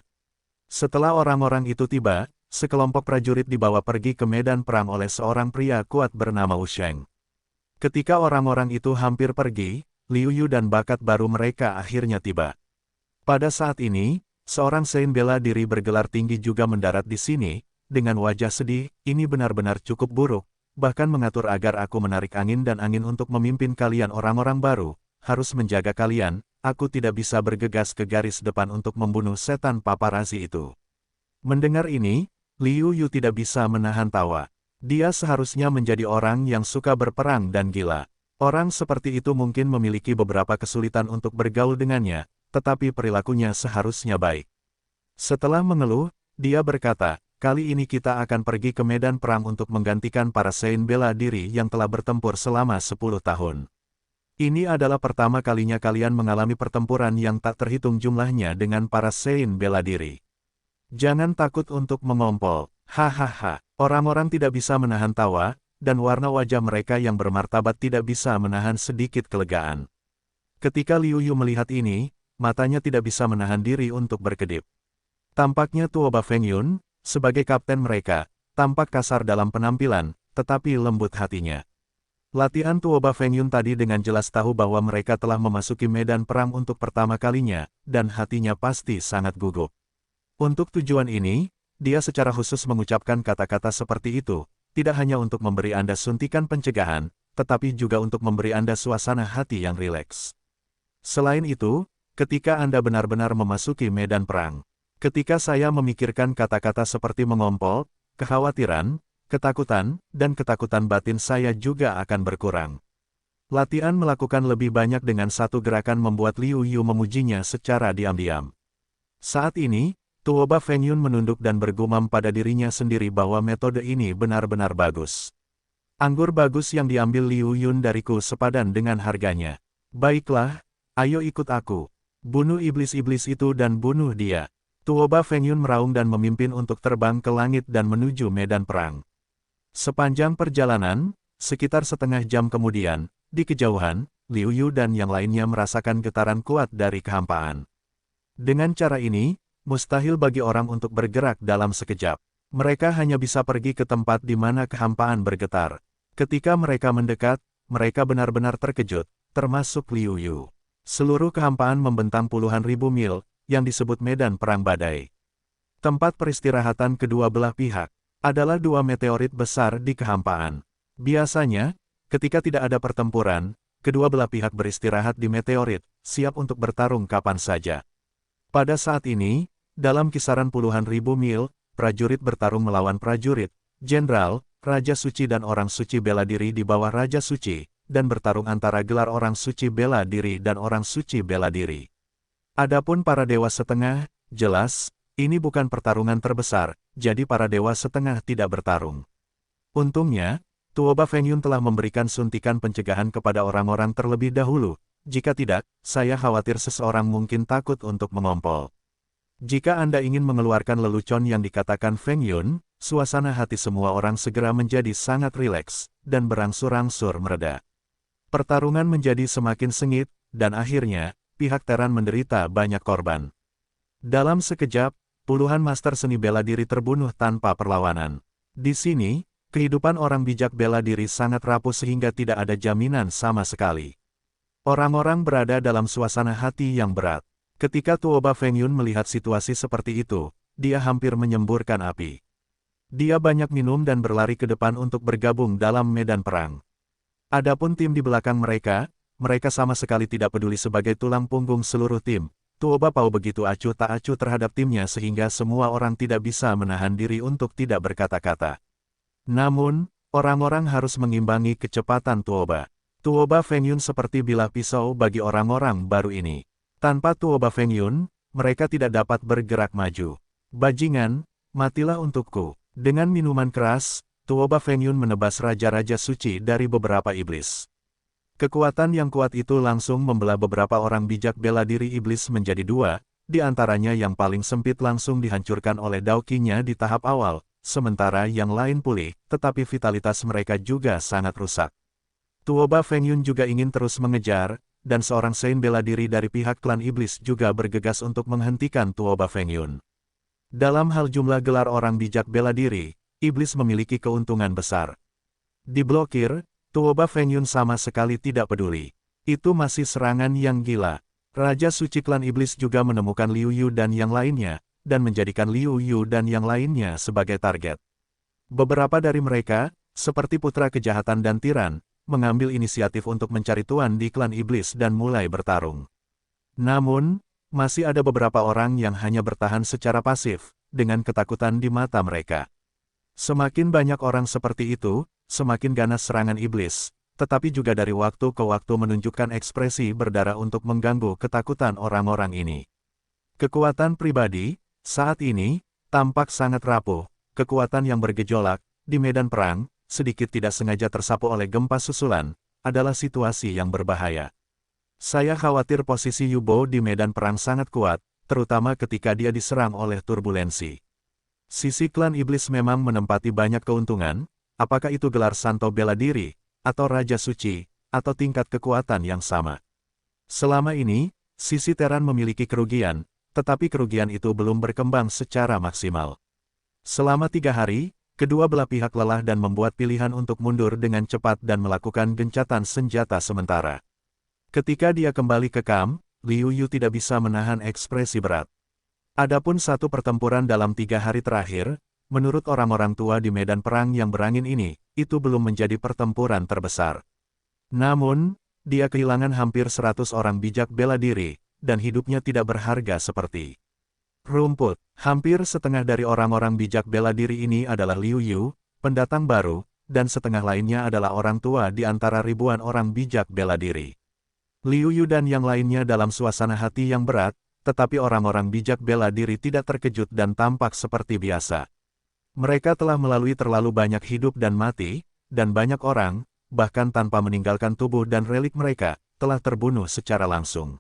Setelah orang-orang itu tiba, sekelompok prajurit dibawa pergi ke medan perang oleh seorang pria kuat bernama Wu Sheng. Ketika orang-orang itu hampir pergi, Liu Yu dan bakat baru mereka akhirnya tiba. Pada saat ini, seorang Sein bela diri bergelar tinggi juga mendarat di sini, dengan wajah sedih, ini benar-benar cukup buruk, bahkan mengatur agar aku menarik angin dan angin untuk memimpin kalian orang-orang baru, harus menjaga kalian, aku tidak bisa bergegas ke garis depan untuk membunuh setan paparazi itu. Mendengar ini, Liu Yu tidak bisa menahan tawa. Dia seharusnya menjadi orang yang suka berperang dan gila. Orang seperti itu mungkin memiliki beberapa kesulitan untuk bergaul dengannya, tetapi perilakunya seharusnya baik. Setelah mengeluh, dia berkata, kali ini kita akan pergi ke medan perang untuk menggantikan para Sein bela diri yang telah bertempur selama 10 tahun. Ini adalah pertama kalinya kalian mengalami pertempuran yang tak terhitung jumlahnya dengan para Sein bela diri. Jangan takut untuk mengompol, hahaha. Orang-orang tidak bisa menahan tawa, dan warna wajah mereka yang bermartabat tidak bisa menahan sedikit kelegaan. Ketika Liu Yu melihat ini, matanya tidak bisa menahan diri untuk berkedip. Tampaknya Tuoba Feng Yun, sebagai kapten mereka, tampak kasar dalam penampilan, tetapi lembut hatinya. Latihan Tuoba Feng Yun tadi dengan jelas tahu bahwa mereka telah memasuki medan perang untuk pertama kalinya, dan hatinya pasti sangat gugup. Untuk tujuan ini, dia secara khusus mengucapkan kata-kata seperti itu, tidak hanya untuk memberi Anda suntikan pencegahan, tetapi juga untuk memberi Anda suasana hati yang rileks. Selain itu, ketika Anda benar-benar memasuki medan perang, ketika saya memikirkan kata-kata seperti mengompol, kekhawatiran, ketakutan, dan ketakutan batin saya juga akan berkurang. Latihan melakukan lebih banyak dengan satu gerakan membuat Liu Yu memujinya secara diam-diam. Saat ini, Tuoba Feng Yun menunduk dan bergumam pada dirinya sendiri bahwa metode ini benar-benar bagus. Anggur bagus yang diambil Liu Yun dariku sepadan dengan harganya. Baiklah, ayo ikut aku. Bunuh iblis-iblis itu dan bunuh dia. Tuoba Feng Yun meraung dan memimpin untuk terbang ke langit dan menuju medan perang. Sepanjang perjalanan, sekitar setengah jam kemudian, di kejauhan, Liu Yu dan yang lainnya merasakan getaran kuat dari kehampaan. Dengan cara ini, mustahil bagi orang untuk bergerak dalam sekejap. Mereka hanya bisa pergi ke tempat di mana kehampaan bergetar. Ketika mereka mendekat, mereka benar-benar terkejut, termasuk Liu Yu. Seluruh kehampaan membentang puluhan ribu mil, yang disebut medan perang badai. Tempat peristirahatan kedua belah pihak adalah dua meteorit besar di kehampaan. Biasanya, ketika tidak ada pertempuran, kedua belah pihak beristirahat di meteorit, siap untuk bertarung kapan saja. Pada saat ini, dalam kisaran puluhan ribu mil, prajurit bertarung melawan prajurit, jenderal, Raja Suci dan orang suci bela diri di bawah Raja Suci, dan bertarung antara gelar orang suci bela diri dan orang suci bela diri. Adapun para dewa setengah, jelas, ini bukan pertarungan terbesar, jadi para dewa setengah tidak bertarung. Untungnya, Tuoba Feng Yun telah memberikan suntikan pencegahan kepada orang-orang terlebih dahulu, jika tidak, saya khawatir seseorang mungkin takut untuk mengompol. Jika Anda ingin mengeluarkan lelucon yang dikatakan Feng Yun, suasana hati semua orang segera menjadi sangat rileks, dan berangsur-angsur mereda. Pertarungan menjadi semakin sengit, dan akhirnya, pihak Teran menderita banyak korban. Dalam sekejap, puluhan master seni bela diri terbunuh tanpa perlawanan. Di sini, kehidupan orang bijak bela diri sangat rapuh sehingga tidak ada jaminan sama sekali. Orang-orang berada dalam suasana hati yang berat. Ketika Tuoba Feng Yun melihat situasi seperti itu, dia hampir menyemburkan api. Dia banyak minum dan berlari ke depan untuk bergabung dalam medan perang. Adapun tim di belakang mereka sama sekali tidak peduli sebagai tulang punggung seluruh tim. Tuoba Pao begitu acuh tak acuh terhadap timnya sehingga semua orang tidak bisa menahan diri untuk tidak berkata-kata. Namun, orang-orang harus mengimbangi kecepatan Tuoba. Tuoba Feng Yun seperti bilah pisau bagi orang-orang baru ini. Tanpa Tuoba Feng Yun, mereka tidak dapat bergerak maju. Bajingan, matilah untukku. Dengan minuman keras, Tuoba Feng Yun menebas raja-raja suci dari beberapa iblis. Kekuatan yang kuat itu langsung membelah beberapa orang bijak bela diri iblis menjadi dua, di antaranya yang paling sempit langsung dihancurkan oleh daukinya di tahap awal, sementara yang lain pulih, tetapi vitalitas mereka juga sangat rusak. Tuoba Feng Yun juga ingin terus mengejar, dan seorang Saint bela diri dari pihak klan iblis juga bergegas untuk menghentikan Tuoba Feng Yun. Dalam hal jumlah gelar orang bijak bela diri, iblis memiliki keuntungan besar. Diblokir, Tuoba Feng Yun sama sekali tidak peduli. Itu masih serangan yang gila. Raja Suci klan iblis juga menemukan Liu Yu dan yang lainnya, dan menjadikan Liu Yu dan yang lainnya sebagai target. Beberapa dari mereka, seperti putra kejahatan dan tiran, mengambil inisiatif untuk mencari tuan di klan iblis dan mulai bertarung. Namun, masih ada beberapa orang yang hanya bertahan secara pasif, dengan ketakutan di mata mereka. Semakin banyak orang seperti itu, semakin ganas serangan iblis, tetapi juga dari waktu ke waktu menunjukkan ekspresi berdarah untuk mengganggu ketakutan orang-orang ini. Kekuatan pribadi, saat ini, tampak sangat rapuh, kekuatan yang bergejolak, di medan perang, sedikit tidak sengaja tersapu oleh gempa susulan, adalah situasi yang berbahaya. Saya khawatir posisi Yu Bo di medan perang sangat kuat, terutama ketika dia diserang oleh turbulensi. Sisi klan iblis memang menempati banyak keuntungan, apakah itu gelar Santo Bela Diri, atau Raja Suci, atau tingkat kekuatan yang sama. Selama ini, sisi Teran memiliki kerugian, tetapi kerugian itu belum berkembang secara maksimal. Selama 3 hari, kedua belah pihak lelah dan membuat pilihan untuk mundur dengan cepat dan melakukan gencatan senjata sementara. Ketika dia kembali ke kamp, Liu Yu tidak bisa menahan ekspresi berat. Adapun satu pertempuran dalam 3 hari terakhir, menurut orang-orang tua di medan perang yang berangin ini, itu belum menjadi pertempuran terbesar. Namun, dia kehilangan hampir 100 orang bijak bela diri, dan hidupnya tidak berharga seperti rumput. Hampir setengah dari orang-orang bijak bela diri ini adalah Liu Yu, pendatang baru, dan setengah lainnya adalah orang tua di antara ribuan orang bijak bela diri. Liu Yu dan yang lainnya dalam suasana hati yang berat, tetapi orang-orang bijak bela diri tidak terkejut dan tampak seperti biasa. Mereka telah melalui terlalu banyak hidup dan mati, dan banyak orang, bahkan tanpa meninggalkan tubuh dan relik mereka, telah terbunuh secara langsung.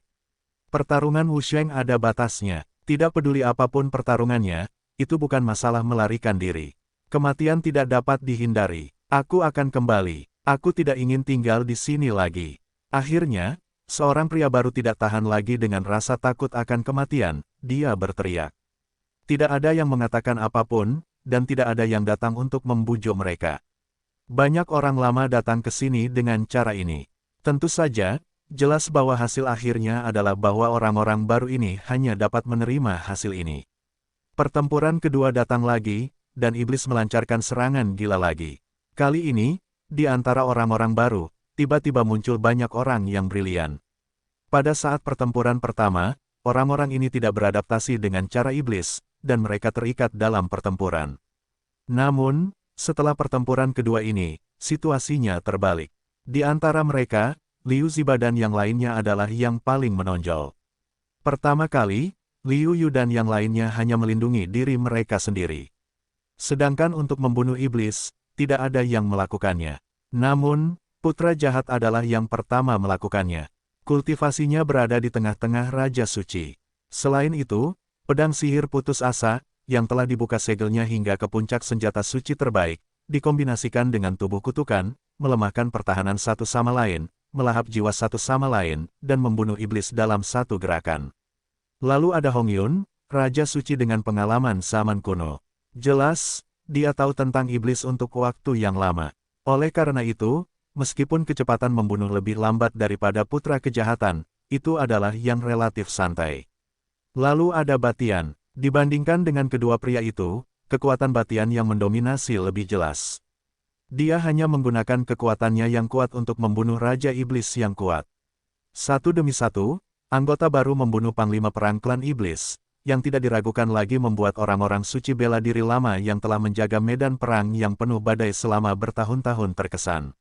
Pertarungan Wusheng ada batasnya, tidak peduli apapun pertarungannya, itu bukan masalah melarikan diri. Kematian tidak dapat dihindari. Aku akan kembali, aku tidak ingin tinggal di sini lagi. Akhirnya, seorang pria baru tidak tahan lagi dengan rasa takut akan kematian, dia berteriak. Tidak ada yang mengatakan apapun, dan tidak ada yang datang untuk membujuk mereka. Banyak orang lama datang ke sini dengan cara ini. Tentu saja, jelas bahwa hasil akhirnya adalah bahwa orang-orang baru ini hanya dapat menerima hasil ini. Pertempuran kedua datang lagi, dan iblis melancarkan serangan gila lagi. Kali ini, di antara orang-orang baru, tiba-tiba muncul banyak orang yang brilian. Pada saat pertempuran pertama, orang-orang ini tidak beradaptasi dengan cara iblis, dan mereka terikat dalam pertempuran. Namun, setelah pertempuran kedua ini, situasinya terbalik. Di antara mereka, Liu Ziba dan yang lainnya adalah yang paling menonjol. Pertama kali, Liu Yu dan yang lainnya hanya melindungi diri mereka sendiri. Sedangkan untuk membunuh iblis, tidak ada yang melakukannya. Namun, putra jahat adalah yang pertama melakukannya. Kultivasinya berada di tengah-tengah Raja Suci. Selain itu, pedang sihir putus asa, yang telah dibuka segelnya hingga ke puncak senjata suci terbaik, dikombinasikan dengan tubuh kutukan, melemahkan pertahanan satu sama lain, melahap jiwa satu sama lain, dan membunuh iblis dalam satu gerakan. Lalu ada Hong Yun, Raja Suci dengan pengalaman zaman kuno. Jelas, dia tahu tentang iblis untuk waktu yang lama. Oleh karena itu, meskipun kecepatan membunuh lebih lambat daripada putra kejahatan, itu adalah yang relatif santai. Lalu ada Batian. Dibandingkan dengan kedua pria itu, kekuatan Batian yang mendominasi lebih jelas. Dia hanya menggunakan kekuatannya yang kuat untuk membunuh Raja Iblis yang kuat. Satu demi satu, anggota baru membunuh Panglima Perang Klan Iblis, yang tidak diragukan lagi membuat orang-orang suci bela diri lama yang telah menjaga medan perang yang penuh badai selama bertahun-tahun terkesan.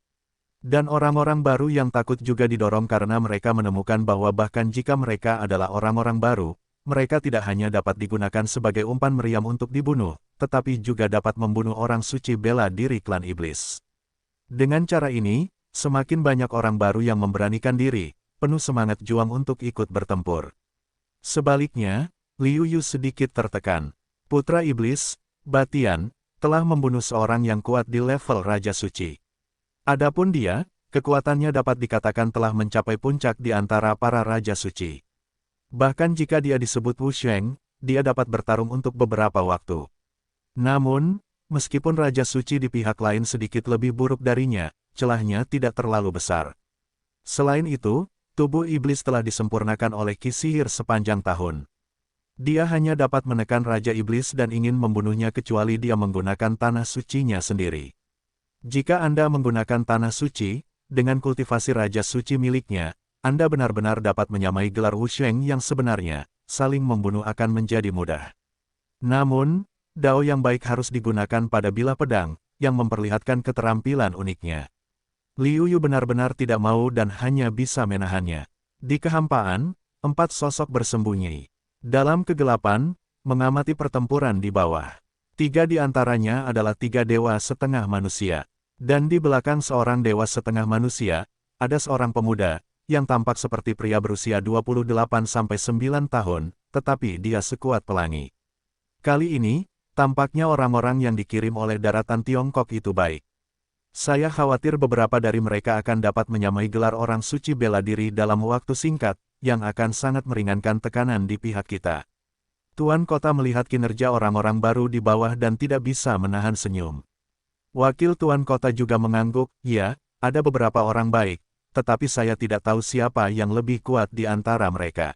Dan orang-orang baru yang takut juga didorong karena mereka menemukan bahwa bahkan jika mereka adalah orang-orang baru, mereka tidak hanya dapat digunakan sebagai umpan meriam untuk dibunuh, tetapi juga dapat membunuh orang suci bela diri klan iblis. Dengan cara ini, semakin banyak orang baru yang memberanikan diri, penuh semangat juang untuk ikut bertempur. Sebaliknya, Liu Yu sedikit tertekan. Putra iblis, Batian, telah membunuh seorang yang kuat di level Raja Suci. Adapun dia, kekuatannya dapat dikatakan telah mencapai puncak di antara para Raja Suci. Bahkan jika dia disebut Wusheng, dia dapat bertarung untuk beberapa waktu. Namun, meskipun Raja Suci di pihak lain sedikit lebih buruk darinya, celahnya tidak terlalu besar. Selain itu, tubuh iblis telah disempurnakan oleh ki sihir sepanjang tahun. Dia hanya dapat menekan Raja Iblis dan ingin membunuhnya kecuali dia menggunakan tanah sucinya sendiri. Jika Anda menggunakan tanah suci, dengan kultivasi Raja Suci miliknya, Anda benar-benar dapat menyamai gelar Wusheng yang sebenarnya, saling membunuh akan menjadi mudah. Namun, dao yang baik harus digunakan pada bilah pedang, yang memperlihatkan keterampilan uniknya. Liu Yu benar-benar tidak mau dan hanya bisa menahannya. Di kehampaan, 4 sosok bersembunyi. Dalam kegelapan, mengamati pertempuran di bawah. 3 di antaranya adalah 3 dewa setengah manusia. Dan di belakang seorang dewa setengah manusia, ada seorang pemuda, yang tampak seperti pria berusia 28-9 tahun, tetapi dia sekuat pelangi. Kali ini, Tampaknya orang-orang yang dikirim oleh daratan Tiongkok itu baik. Saya khawatir beberapa dari mereka akan dapat menyamai gelar orang suci bela diri dalam waktu singkat, yang akan sangat meringankan tekanan di pihak kita. Tuan Kota melihat kinerja orang-orang baru di bawah dan tidak bisa menahan senyum. Wakil Tuan Kota juga mengangguk, ya, ada beberapa orang baik, tetapi saya tidak tahu siapa yang lebih kuat di antara mereka.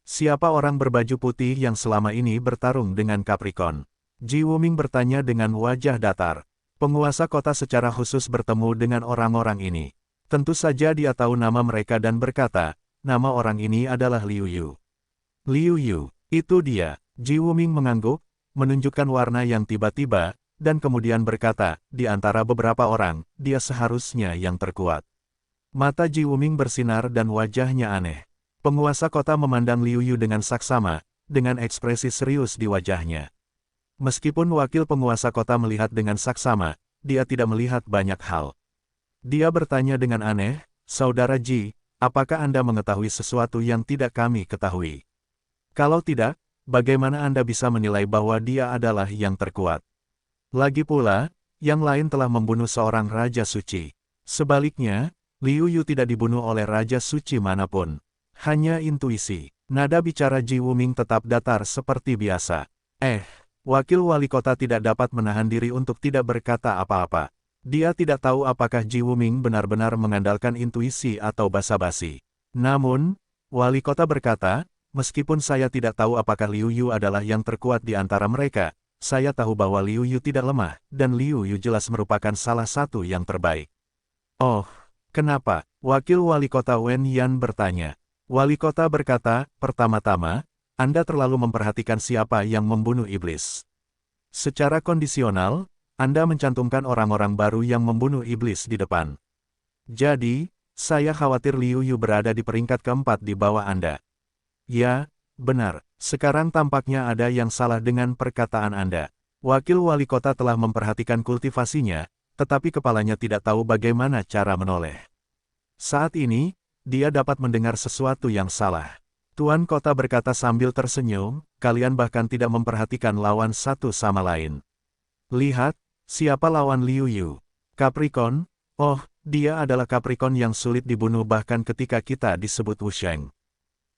Siapa orang berbaju putih yang selama ini bertarung dengan Capricorn? Ji Wuming bertanya dengan wajah datar. Penguasa kota secara khusus bertemu dengan orang-orang ini. Tentu saja dia tahu nama mereka dan berkata, nama orang ini adalah Liu Yu. Liu Yu, itu dia. Ji Wuming mengangguk, menunjukkan warna yang tiba-tiba, dan kemudian berkata, di antara beberapa orang, dia seharusnya yang terkuat. Mata Ji Wuming bersinar dan wajahnya aneh. Penguasa kota memandang Liu Yu dengan saksama, dengan ekspresi serius di wajahnya. Meskipun wakil penguasa kota melihat dengan saksama, dia tidak melihat banyak hal. Dia bertanya dengan aneh, Saudara Ji, apakah Anda mengetahui sesuatu yang tidak kami ketahui? Kalau tidak, bagaimana Anda bisa menilai bahwa dia adalah yang terkuat? Lagi pula, yang lain telah membunuh seorang Raja Suci. Sebaliknya, Liu Yu tidak dibunuh oleh Raja Suci manapun. Hanya intuisi. Nada bicara Ji Wuming tetap datar seperti biasa. Wakil wali kota tidak dapat menahan diri untuk tidak berkata apa-apa. Dia tidak tahu apakah Ji Wuming benar-benar mengandalkan intuisi atau basa-basi. Namun, wali kota berkata, meskipun saya tidak tahu apakah Liu Yu adalah yang terkuat di antara mereka, saya tahu bahwa Liu Yu tidak lemah, dan Liu Yu jelas merupakan salah satu yang terbaik. Oh, kenapa? Wakil wali kota Wen Yan bertanya. Wali kota berkata, pertama-tama, Anda terlalu memperhatikan siapa yang membunuh iblis. Secara kondisional, Anda mencantumkan orang-orang baru yang membunuh iblis di depan. Jadi, saya khawatir Liu Yu berada di peringkat keempat di bawah Anda. Ya, benar. Sekarang tampaknya ada yang salah dengan perkataan Anda. Wakil wali kota telah memperhatikan kultivasinya, tetapi kepalanya tidak tahu bagaimana cara menoleh. Saat ini, dia dapat mendengar sesuatu yang salah. Tuan kota berkata sambil tersenyum, kalian bahkan tidak memperhatikan lawan satu sama lain. Lihat, siapa lawan Liu Yu? Capricorn? Oh, dia adalah Capricorn yang sulit dibunuh bahkan ketika kita disebut Wusheng.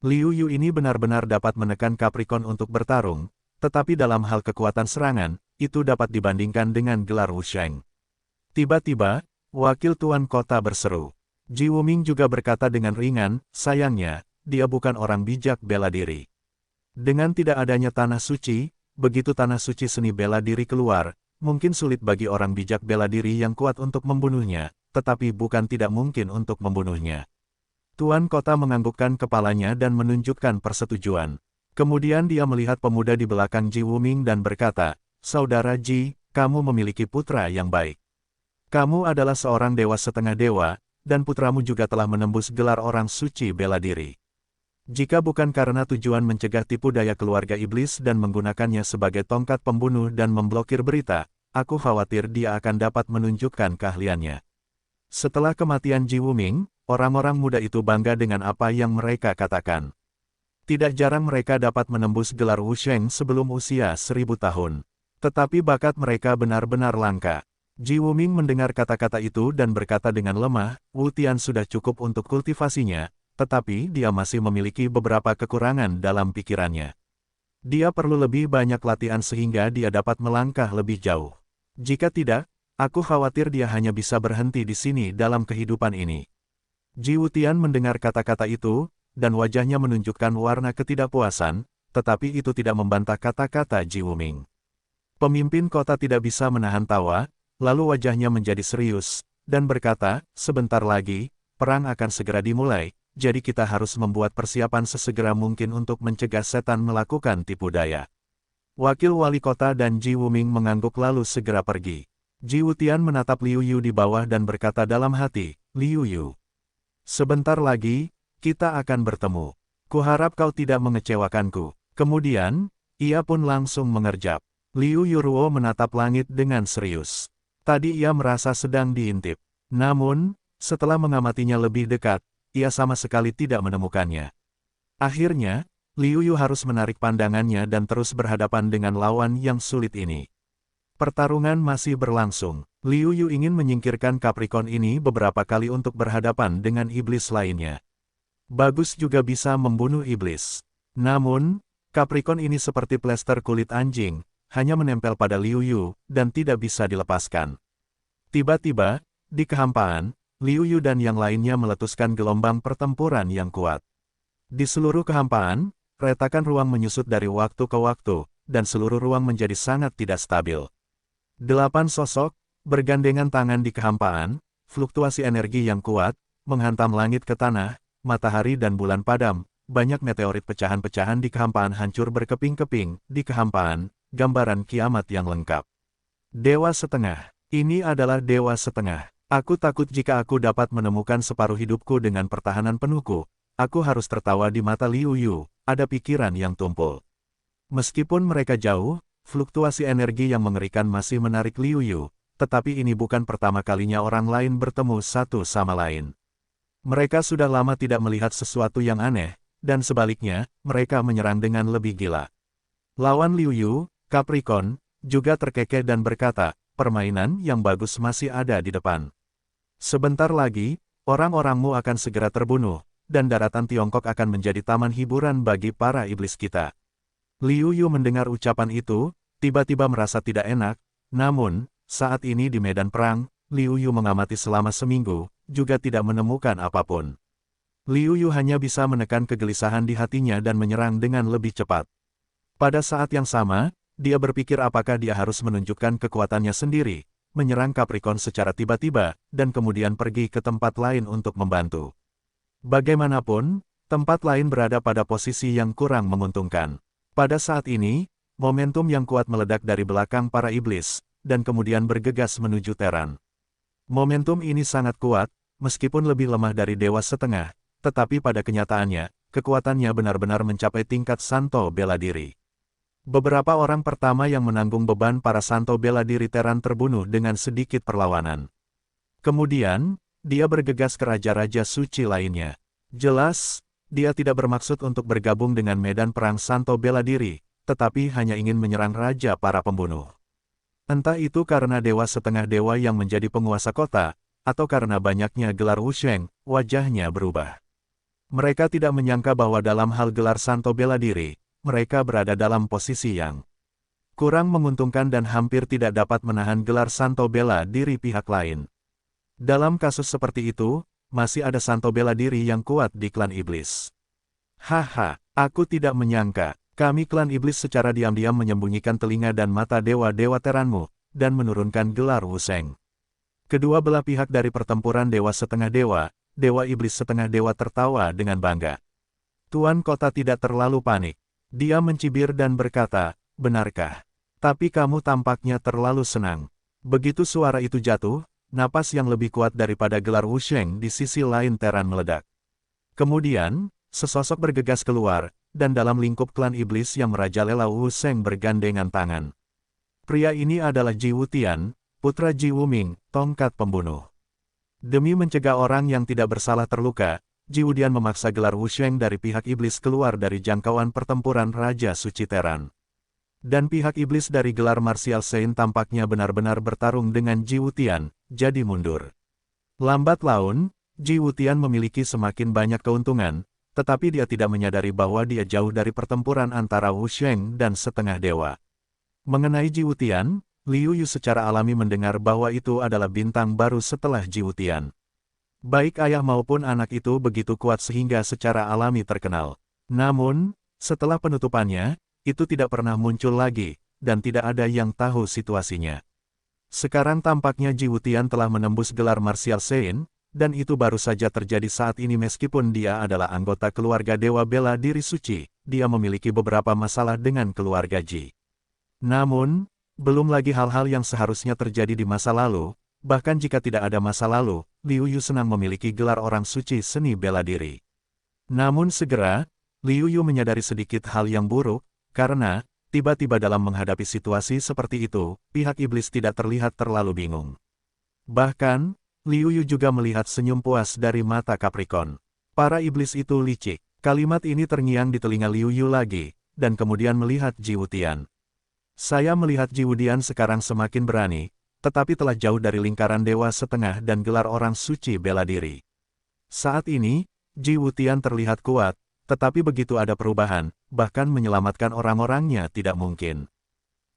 Liu Yu ini benar-benar dapat menekan Capricorn untuk bertarung, tetapi dalam hal kekuatan serangan, itu dapat dibandingkan dengan gelar Wusheng. Tiba-tiba, wakil tuan kota berseru. Ji Wuming juga berkata dengan ringan, sayangnya, dia bukan orang bijak bela diri. Dengan tidak adanya tanah suci, begitu tanah suci seni bela diri keluar, mungkin sulit bagi orang bijak bela diri yang kuat untuk membunuhnya, tetapi bukan tidak mungkin untuk membunuhnya. Tuan kota menganggukkan kepalanya dan menunjukkan persetujuan. Kemudian dia melihat pemuda di belakang Ji Wuming dan berkata, Saudara Ji, kamu memiliki putra yang baik. Kamu adalah seorang dewa setengah dewa, dan putramu juga telah menembus gelar orang suci bela diri. Jika bukan karena tujuan mencegah tipu daya keluarga iblis dan menggunakannya sebagai tongkat pembunuh dan memblokir berita, aku khawatir dia akan dapat menunjukkan keahliannya. Setelah kematian Ji Wuming, orang-orang muda itu bangga dengan apa yang mereka katakan. Tidak jarang mereka dapat menembus gelar Wusheng sebelum usia 1000 tahun. Tetapi bakat mereka benar-benar langka. Ji Wuming mendengar kata-kata itu dan berkata dengan lemah, Wu Tian sudah cukup untuk kultivasinya, tetapi dia masih memiliki beberapa kekurangan dalam pikirannya. Dia perlu lebih banyak latihan sehingga dia dapat melangkah lebih jauh. Jika tidak, aku khawatir dia hanya bisa berhenti di sini dalam kehidupan ini. Ji Wutian mendengar kata-kata itu, dan wajahnya menunjukkan warna ketidakpuasan, tetapi itu tidak membantah kata-kata Ji Wuming. Pemimpin kota tidak bisa menahan tawa, lalu wajahnya menjadi serius, dan berkata, sebentar lagi, perang akan segera dimulai, jadi kita harus membuat persiapan sesegera mungkin untuk mencegah setan melakukan tipu daya. Wakil wali kota dan Ji Wuming mengangguk lalu segera pergi. Ji Wutian menatap Liu Yu di bawah dan berkata dalam hati, Liu Yu. Sebentar lagi, kita akan bertemu. Kuharap kau tidak mengecewakanku. Kemudian, ia pun langsung mengerjap. Liu Yuruo menatap langit dengan serius. Tadi ia merasa sedang diintip. Namun, setelah mengamatinya lebih dekat, ia sama sekali tidak menemukannya. Akhirnya, Liu Yu harus menarik pandangannya dan terus berhadapan dengan lawan yang sulit ini. Pertarungan masih berlangsung. Liu Yu ingin menyingkirkan Capricorn ini beberapa kali untuk berhadapan dengan iblis lainnya. Bagus juga bisa membunuh iblis. Namun, Capricorn ini seperti plester kulit anjing, hanya menempel pada Liu Yu, dan tidak bisa dilepaskan. Tiba-tiba, di kehampaan, Liu Yu dan yang lainnya meletuskan gelombang pertempuran yang kuat. Di seluruh kehampaan, retakan ruang menyusut dari waktu ke waktu, dan seluruh ruang menjadi sangat tidak stabil. 8 sosok, bergandengan tangan di kehampaan, fluktuasi energi yang kuat, menghantam langit ke tanah, matahari dan bulan padam, banyak meteorit pecahan-pecahan di kehampaan hancur berkeping-keping, di kehampaan, gambaran kiamat yang lengkap. Dewa setengah. Ini adalah dewa setengah. Aku takut jika aku dapat menemukan separuh hidupku dengan pertahanan penuhku. Aku harus tertawa di mata Liu Yu, ada pikiran yang tumpul. Meskipun mereka jauh, fluktuasi energi yang mengerikan masih menarik Liu Yu, tetapi ini bukan pertama kalinya orang lain bertemu satu sama lain. Mereka sudah lama tidak melihat sesuatu yang aneh, dan sebaliknya, mereka menyerang dengan lebih gila. Lawan Liu Yu, Capricorn, juga terkekeh dan berkata, permainan yang bagus masih ada di depan. Sebentar lagi, orang-orangmu akan segera terbunuh, dan daratan Tiongkok akan menjadi taman hiburan bagi para iblis kita. Liu Yu mendengar ucapan itu, tiba-tiba merasa tidak enak, namun, saat ini di medan perang, Liu Yu mengamati selama seminggu, juga tidak menemukan apapun. Liu Yu hanya bisa menekan kegelisahan di hatinya dan menyerang dengan lebih cepat. Pada saat yang sama, dia berpikir apakah dia harus menunjukkan kekuatannya sendiri, menyerang Capricorn secara tiba-tiba, dan kemudian pergi ke tempat lain untuk membantu. Bagaimanapun, tempat lain berada pada posisi yang kurang menguntungkan. Pada saat ini, momentum yang kuat meledak dari belakang para iblis, dan kemudian bergegas menuju Teran. Momentum ini sangat kuat, meskipun lebih lemah dari Dewa Setengah, tetapi pada kenyataannya, kekuatannya benar-benar mencapai tingkat Santo Bela Diri. Beberapa orang pertama yang menanggung beban para Santo Bela Diri Teran terbunuh dengan sedikit perlawanan. Kemudian, dia bergegas ke raja-raja suci lainnya. Jelas, dia tidak bermaksud untuk bergabung dengan medan perang Santo Bela Diri, tetapi hanya ingin menyerang raja para pembunuh. Entah itu karena Dewa Setengah Dewa yang menjadi penguasa kota, atau karena banyaknya gelar Wusheng, wajahnya berubah. Mereka tidak menyangka bahwa dalam hal gelar Santo Bela Diri, mereka berada dalam posisi yang kurang menguntungkan dan hampir tidak dapat menahan gelar Santo Bela Diri pihak lain. Dalam kasus seperti itu, masih ada Santo Bela Diri yang kuat di klan iblis. Haha, aku tidak menyangka, kami klan iblis secara diam-diam menyembunyikan telinga dan mata dewa-dewa Teranmu, dan menurunkan gelar Wusheng. Kedua belah pihak dari pertempuran Dewa Setengah Dewa, Dewa Iblis Setengah Dewa tertawa dengan bangga. Tuan Kota tidak terlalu panik. Dia mencibir dan berkata, benarkah? Tapi kamu tampaknya terlalu senang. Begitu suara itu jatuh, napas yang lebih kuat daripada gelar Wusheng di sisi lain Teran meledak. Kemudian, sesosok bergegas keluar, dan dalam lingkup klan iblis yang merajalela Wusheng bergandengan tangan. Pria ini adalah Ji Wutian, putra Ji Wuming, tongkat pembunuh. Demi mencegah orang yang tidak bersalah terluka, Ji Wutian memaksa gelar Wusheng dari pihak iblis keluar dari jangkauan pertempuran Raja Suci Teran. Dan pihak iblis dari gelar Martial Saint tampaknya benar-benar bertarung dengan Ji Wutian, jadi mundur. Lambat laun, Ji Wutian memiliki semakin banyak keuntungan, tetapi dia tidak menyadari bahwa dia jauh dari pertempuran antara Wusheng dan Setengah Dewa. Mengenai Ji Wutian, Liu Yu secara alami mendengar bahwa itu adalah bintang baru setelah Ji Wutian. Baik ayah maupun anak itu begitu kuat sehingga secara alami terkenal. Namun, setelah penutupannya, itu tidak pernah muncul lagi, dan tidak ada yang tahu situasinya. Sekarang tampaknya Ji Wutian telah menembus gelar Martial Saint, dan itu baru saja terjadi saat ini meskipun dia adalah anggota keluarga Dewa Bela Diri Suci, dia memiliki beberapa masalah dengan keluarga Ji. Namun, belum lagi hal-hal yang seharusnya terjadi di masa lalu, bahkan jika tidak ada masa lalu, Liu Yu senang memiliki gelar orang suci seni bela diri. Namun segera, Liu Yu menyadari sedikit hal yang buruk, karena, tiba-tiba dalam menghadapi situasi seperti itu, pihak iblis tidak terlihat terlalu bingung. Bahkan, Liu Yu juga melihat senyum puas dari mata Capricorn. Para iblis itu licik. Kalimat ini terngiang di telinga Liu Yu lagi, dan kemudian melihat Ji Wutian. Saya melihat Ji Wutian sekarang semakin berani, tetapi telah jauh dari lingkaran Dewa Setengah dan gelar orang suci bela diri. Saat ini, Ji Wutian terlihat kuat, tetapi begitu ada perubahan, bahkan menyelamatkan orang-orangnya tidak mungkin.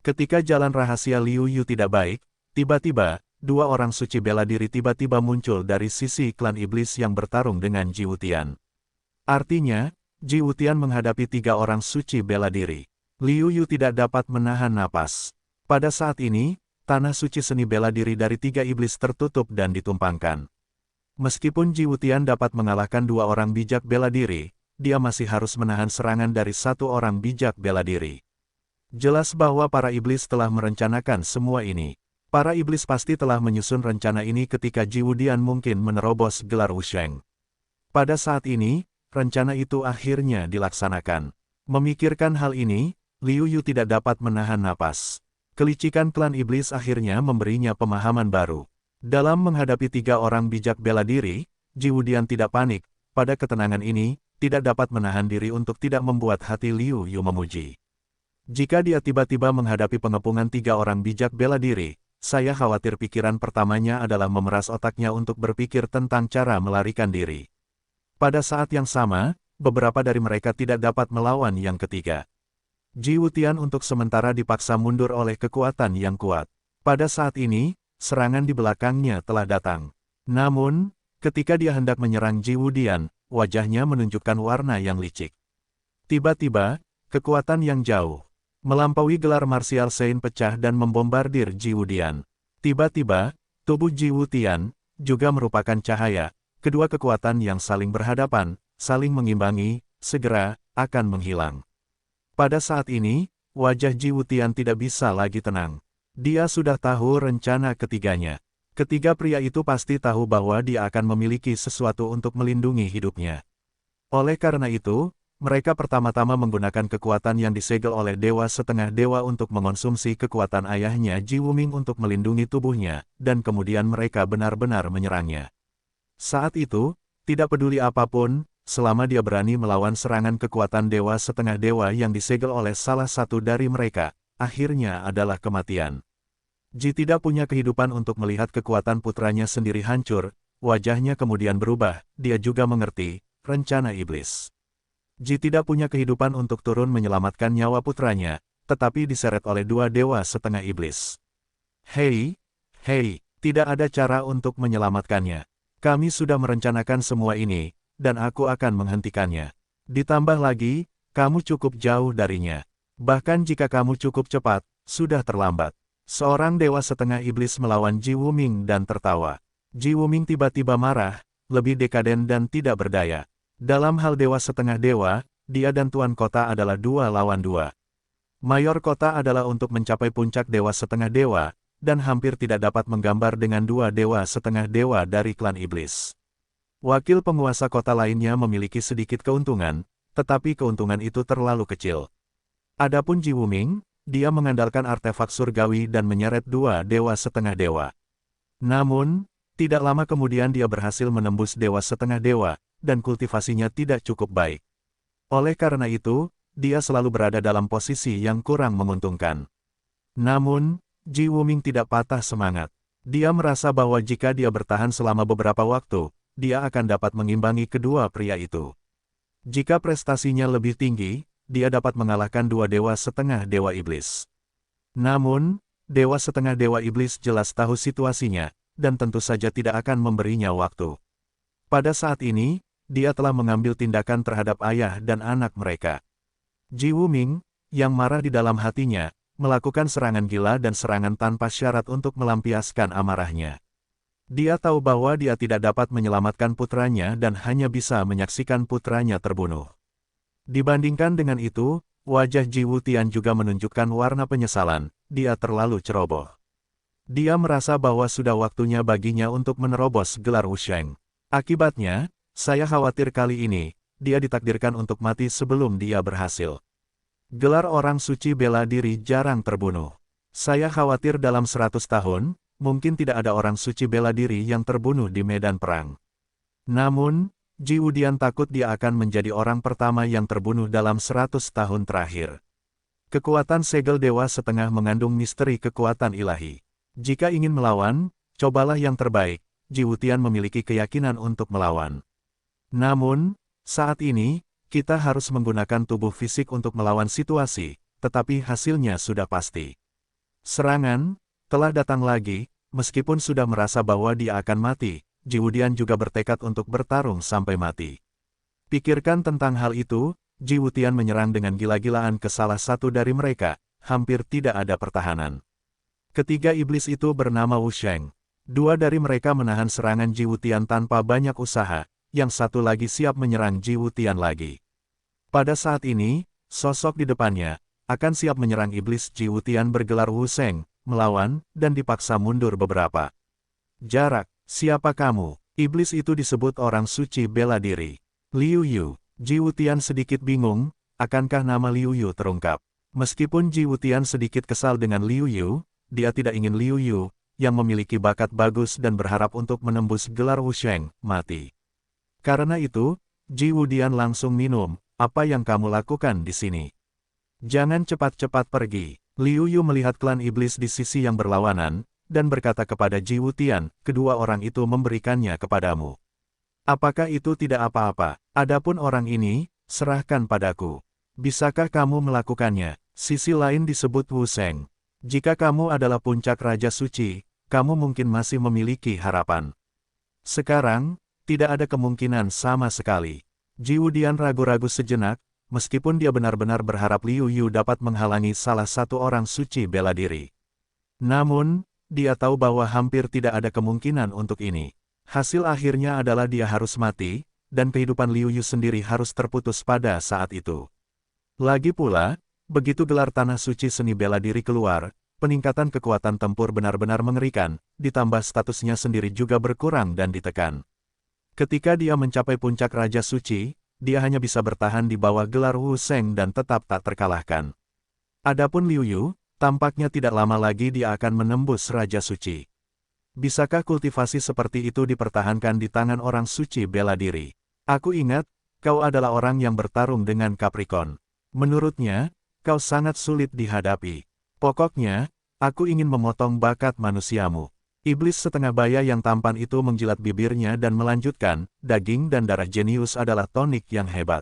Ketika jalan rahasia Liu Yu tidak baik, tiba-tiba, dua orang suci bela diri tiba-tiba muncul dari sisi klan iblis yang bertarung dengan Ji Wutian. Artinya, Ji Wutian menghadapi tiga orang suci bela diri. Liu Yu tidak dapat menahan napas. Pada saat ini, tanah suci seni bela diri dari tiga iblis tertutup dan ditumpangkan. Meskipun Ji Wutian dapat mengalahkan dua orang bijak bela diri, dia masih harus menahan serangan dari satu orang bijak bela diri. Jelas bahwa para iblis telah merencanakan semua ini. Para iblis pasti telah menyusun rencana ini ketika Ji Wutian mungkin menerobos gelar Wusheng. Pada saat ini, rencana itu akhirnya dilaksanakan. Memikirkan hal ini, Liu Yu tidak dapat menahan napas. Kelicikan klan iblis akhirnya memberinya pemahaman baru. Dalam menghadapi tiga orang bijak bela diri, Ji Wutian tidak panik. Pada ketenangan ini, tidak dapat menahan diri untuk tidak membuat hati Liu Yu memuji. Jika dia tiba-tiba menghadapi pengepungan tiga orang bijak bela diri, saya khawatir pikiran pertamanya adalah memeras otaknya untuk berpikir tentang cara melarikan diri. Pada saat yang sama, beberapa dari mereka tidak dapat melawan yang ketiga. Ji Wutian untuk sementara dipaksa mundur oleh kekuatan yang kuat. Pada saat ini, serangan di belakangnya telah datang. Namun, ketika dia hendak menyerang Ji Wutian, wajahnya menunjukkan warna yang licik. Tiba-tiba, kekuatan yang jauh melampaui gelar martial Sein pecah dan membombardir Ji Wutian. Tiba-tiba, tubuh Ji Wutian juga merupakan cahaya. Kedua kekuatan yang saling berhadapan, saling mengimbangi, segera akan menghilang. Pada saat ini, wajah Ji Wutian tidak bisa lagi tenang. Dia sudah tahu rencana ketiganya. Ketiga pria itu pasti tahu bahwa dia akan memiliki sesuatu untuk melindungi hidupnya. Oleh karena itu, mereka pertama-tama menggunakan kekuatan yang disegel oleh Dewa Setengah Dewa untuk mengonsumsi kekuatan ayahnya Ji Wuming untuk melindungi tubuhnya, dan kemudian mereka benar-benar menyerangnya. Saat itu, tidak peduli apapun, selama dia berani melawan serangan kekuatan Dewa Setengah Dewa yang disegel oleh salah satu dari mereka, akhirnya adalah kematian. Ji tidak punya kehidupan untuk melihat kekuatan putranya sendiri hancur, wajahnya kemudian berubah, dia juga mengerti rencana iblis. Ji tidak punya kehidupan untuk turun menyelamatkan nyawa putranya, tetapi diseret oleh dua Dewa Setengah Iblis. Hei, tidak ada cara untuk menyelamatkannya. Kami sudah merencanakan semua ini, dan aku akan menghentikannya. Ditambah lagi, kamu cukup jauh darinya. Bahkan jika kamu cukup cepat, sudah terlambat. Seorang Dewa Setengah Iblis melawan Ji Wuming dan tertawa. Ji Wuming tiba-tiba marah, lebih dekaden dan tidak berdaya. Dalam hal Dewa Setengah Dewa, dia dan Tuan Kota adalah 2 lawan 2. Mayor Kota adalah untuk mencapai puncak Dewa Setengah Dewa, dan hampir tidak dapat menggambar dengan 2 Dewa Setengah Dewa dari klan iblis. Wakil penguasa kota lainnya memiliki sedikit keuntungan, tetapi keuntungan itu terlalu kecil. Adapun Ji Wuming, dia mengandalkan artefak surgawi dan menyeret 2 Dewa Setengah Dewa. Namun, tidak lama kemudian dia berhasil menembus Dewa Setengah Dewa, dan kultivasinya tidak cukup baik. Oleh karena itu, dia selalu berada dalam posisi yang kurang menguntungkan. Namun, Ji Wuming tidak patah semangat. Dia merasa bahwa jika dia bertahan selama beberapa waktu, dia akan dapat mengimbangi kedua pria itu. Jika prestasinya lebih tinggi, dia dapat mengalahkan 2 Dewa Setengah Dewa Iblis. Namun, Dewa Setengah Dewa Iblis jelas tahu situasinya, dan tentu saja tidak akan memberinya waktu. Pada saat ini, dia telah mengambil tindakan terhadap ayah dan anak mereka. Ji Wuming, yang marah di dalam hatinya, melakukan serangan gila dan serangan tanpa syarat untuk melampiaskan amarahnya. Dia tahu bahwa dia tidak dapat menyelamatkan putranya dan hanya bisa menyaksikan putranya terbunuh. Dibandingkan dengan itu, wajah Ji Wutian juga menunjukkan warna penyesalan, dia terlalu ceroboh. Dia merasa bahwa sudah waktunya baginya untuk menerobos gelar Wusheng. Akibatnya, saya khawatir kali ini, dia ditakdirkan untuk mati sebelum dia berhasil. Gelar orang suci bela diri jarang terbunuh. Saya khawatir dalam 100 tahun, mungkin tidak ada orang suci bela diri yang terbunuh di medan perang. Namun, Ji Wudian takut dia akan menjadi orang pertama yang terbunuh dalam 100 tahun terakhir. Kekuatan segel dewa setengah mengandung misteri kekuatan ilahi. Jika ingin melawan, cobalah yang terbaik. Ji Wudian memiliki keyakinan untuk melawan. Namun, saat ini, kita harus menggunakan tubuh fisik untuk melawan situasi, tetapi hasilnya sudah pasti. Serangan telah datang lagi, meskipun sudah merasa bahwa dia akan mati. Ji Wudian juga bertekad untuk bertarung sampai mati. Pikirkan tentang hal itu, Ji Wudian menyerang dengan gila-gilaan ke salah satu dari mereka, hampir tidak ada pertahanan. Ketiga iblis itu bernama Wu Sheng. Dua dari mereka menahan serangan Ji Wudian tanpa banyak usaha, yang satu lagi siap menyerang Ji Wudian lagi. Pada saat ini, sosok di depannya, akan siap menyerang iblis Ji Wudian bergelar Wu Sheng, melawan, dan dipaksa mundur beberapa jarak. Siapa kamu? Iblis itu disebut orang suci bela diri. Liu Yu. Ji Wudian sedikit bingung, akankah nama Liu Yu terungkap. Meskipun Ji Wudian sedikit kesal dengan Liu Yu, dia tidak ingin Liu Yu, yang memiliki bakat bagus dan berharap untuk menembus gelar Wu Sheng, mati. Karena itu, Ji Wudian langsung minum, apa yang kamu lakukan di sini? Jangan cepat-cepat pergi. Liu Yu melihat klan iblis di sisi yang berlawanan, dan berkata kepada Ji Wudian, kedua orang itu memberikannya kepadamu. Apakah itu tidak apa-apa? Adapun orang ini, serahkan padaku. Bisakah kamu melakukannya? Sisi lain disebut Wu Sheng. Jika kamu adalah puncak Raja Suci, kamu mungkin masih memiliki harapan. Sekarang, tidak ada kemungkinan sama sekali. Ji Wudian ragu-ragu sejenak, meskipun dia benar-benar berharap Liu Yu dapat menghalangi salah satu orang suci bela diri. Namun, dia tahu bahwa hampir tidak ada kemungkinan untuk ini. Hasil akhirnya adalah dia harus mati, dan kehidupan Liu Yu sendiri harus terputus pada saat itu. Lagi pula, begitu gelar Tanah Suci Seni Bela Diri keluar, peningkatan kekuatan tempur benar-benar mengerikan, ditambah statusnya sendiri juga berkurang dan ditekan. Ketika dia mencapai puncak Raja Suci, dia hanya bisa bertahan di bawah gelar Wu Sheng dan tetap tak terkalahkan. Adapun Liu Yu, tampaknya tidak lama lagi dia akan menembus Raja Suci. Bisakah kultivasi seperti itu dipertahankan di tangan orang suci bela diri? Aku ingat, kau adalah orang yang bertarung dengan Capricorn. Menurutnya, kau sangat sulit dihadapi. Pokoknya, aku ingin memotong bakat manusiamu. Iblis setengah baya yang tampan itu menjilat bibirnya dan melanjutkan, daging dan darah jenius adalah tonik yang hebat.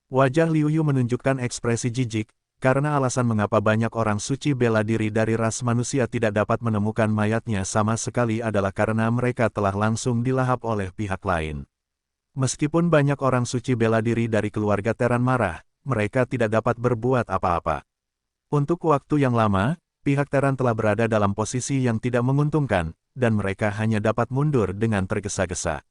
Wajah Liu Yu menunjukkan ekspresi jijik, karena alasan mengapa banyak orang suci bela diri dari ras manusia tidak dapat menemukan mayatnya sama sekali adalah karena mereka telah langsung dilahap oleh pihak lain. Meskipun banyak orang suci bela diri dari keluarga Teran marah, mereka tidak dapat berbuat apa-apa. Untuk waktu yang lama, pihak Teran telah berada dalam posisi yang tidak menguntungkan, dan mereka hanya dapat mundur dengan tergesa-gesa.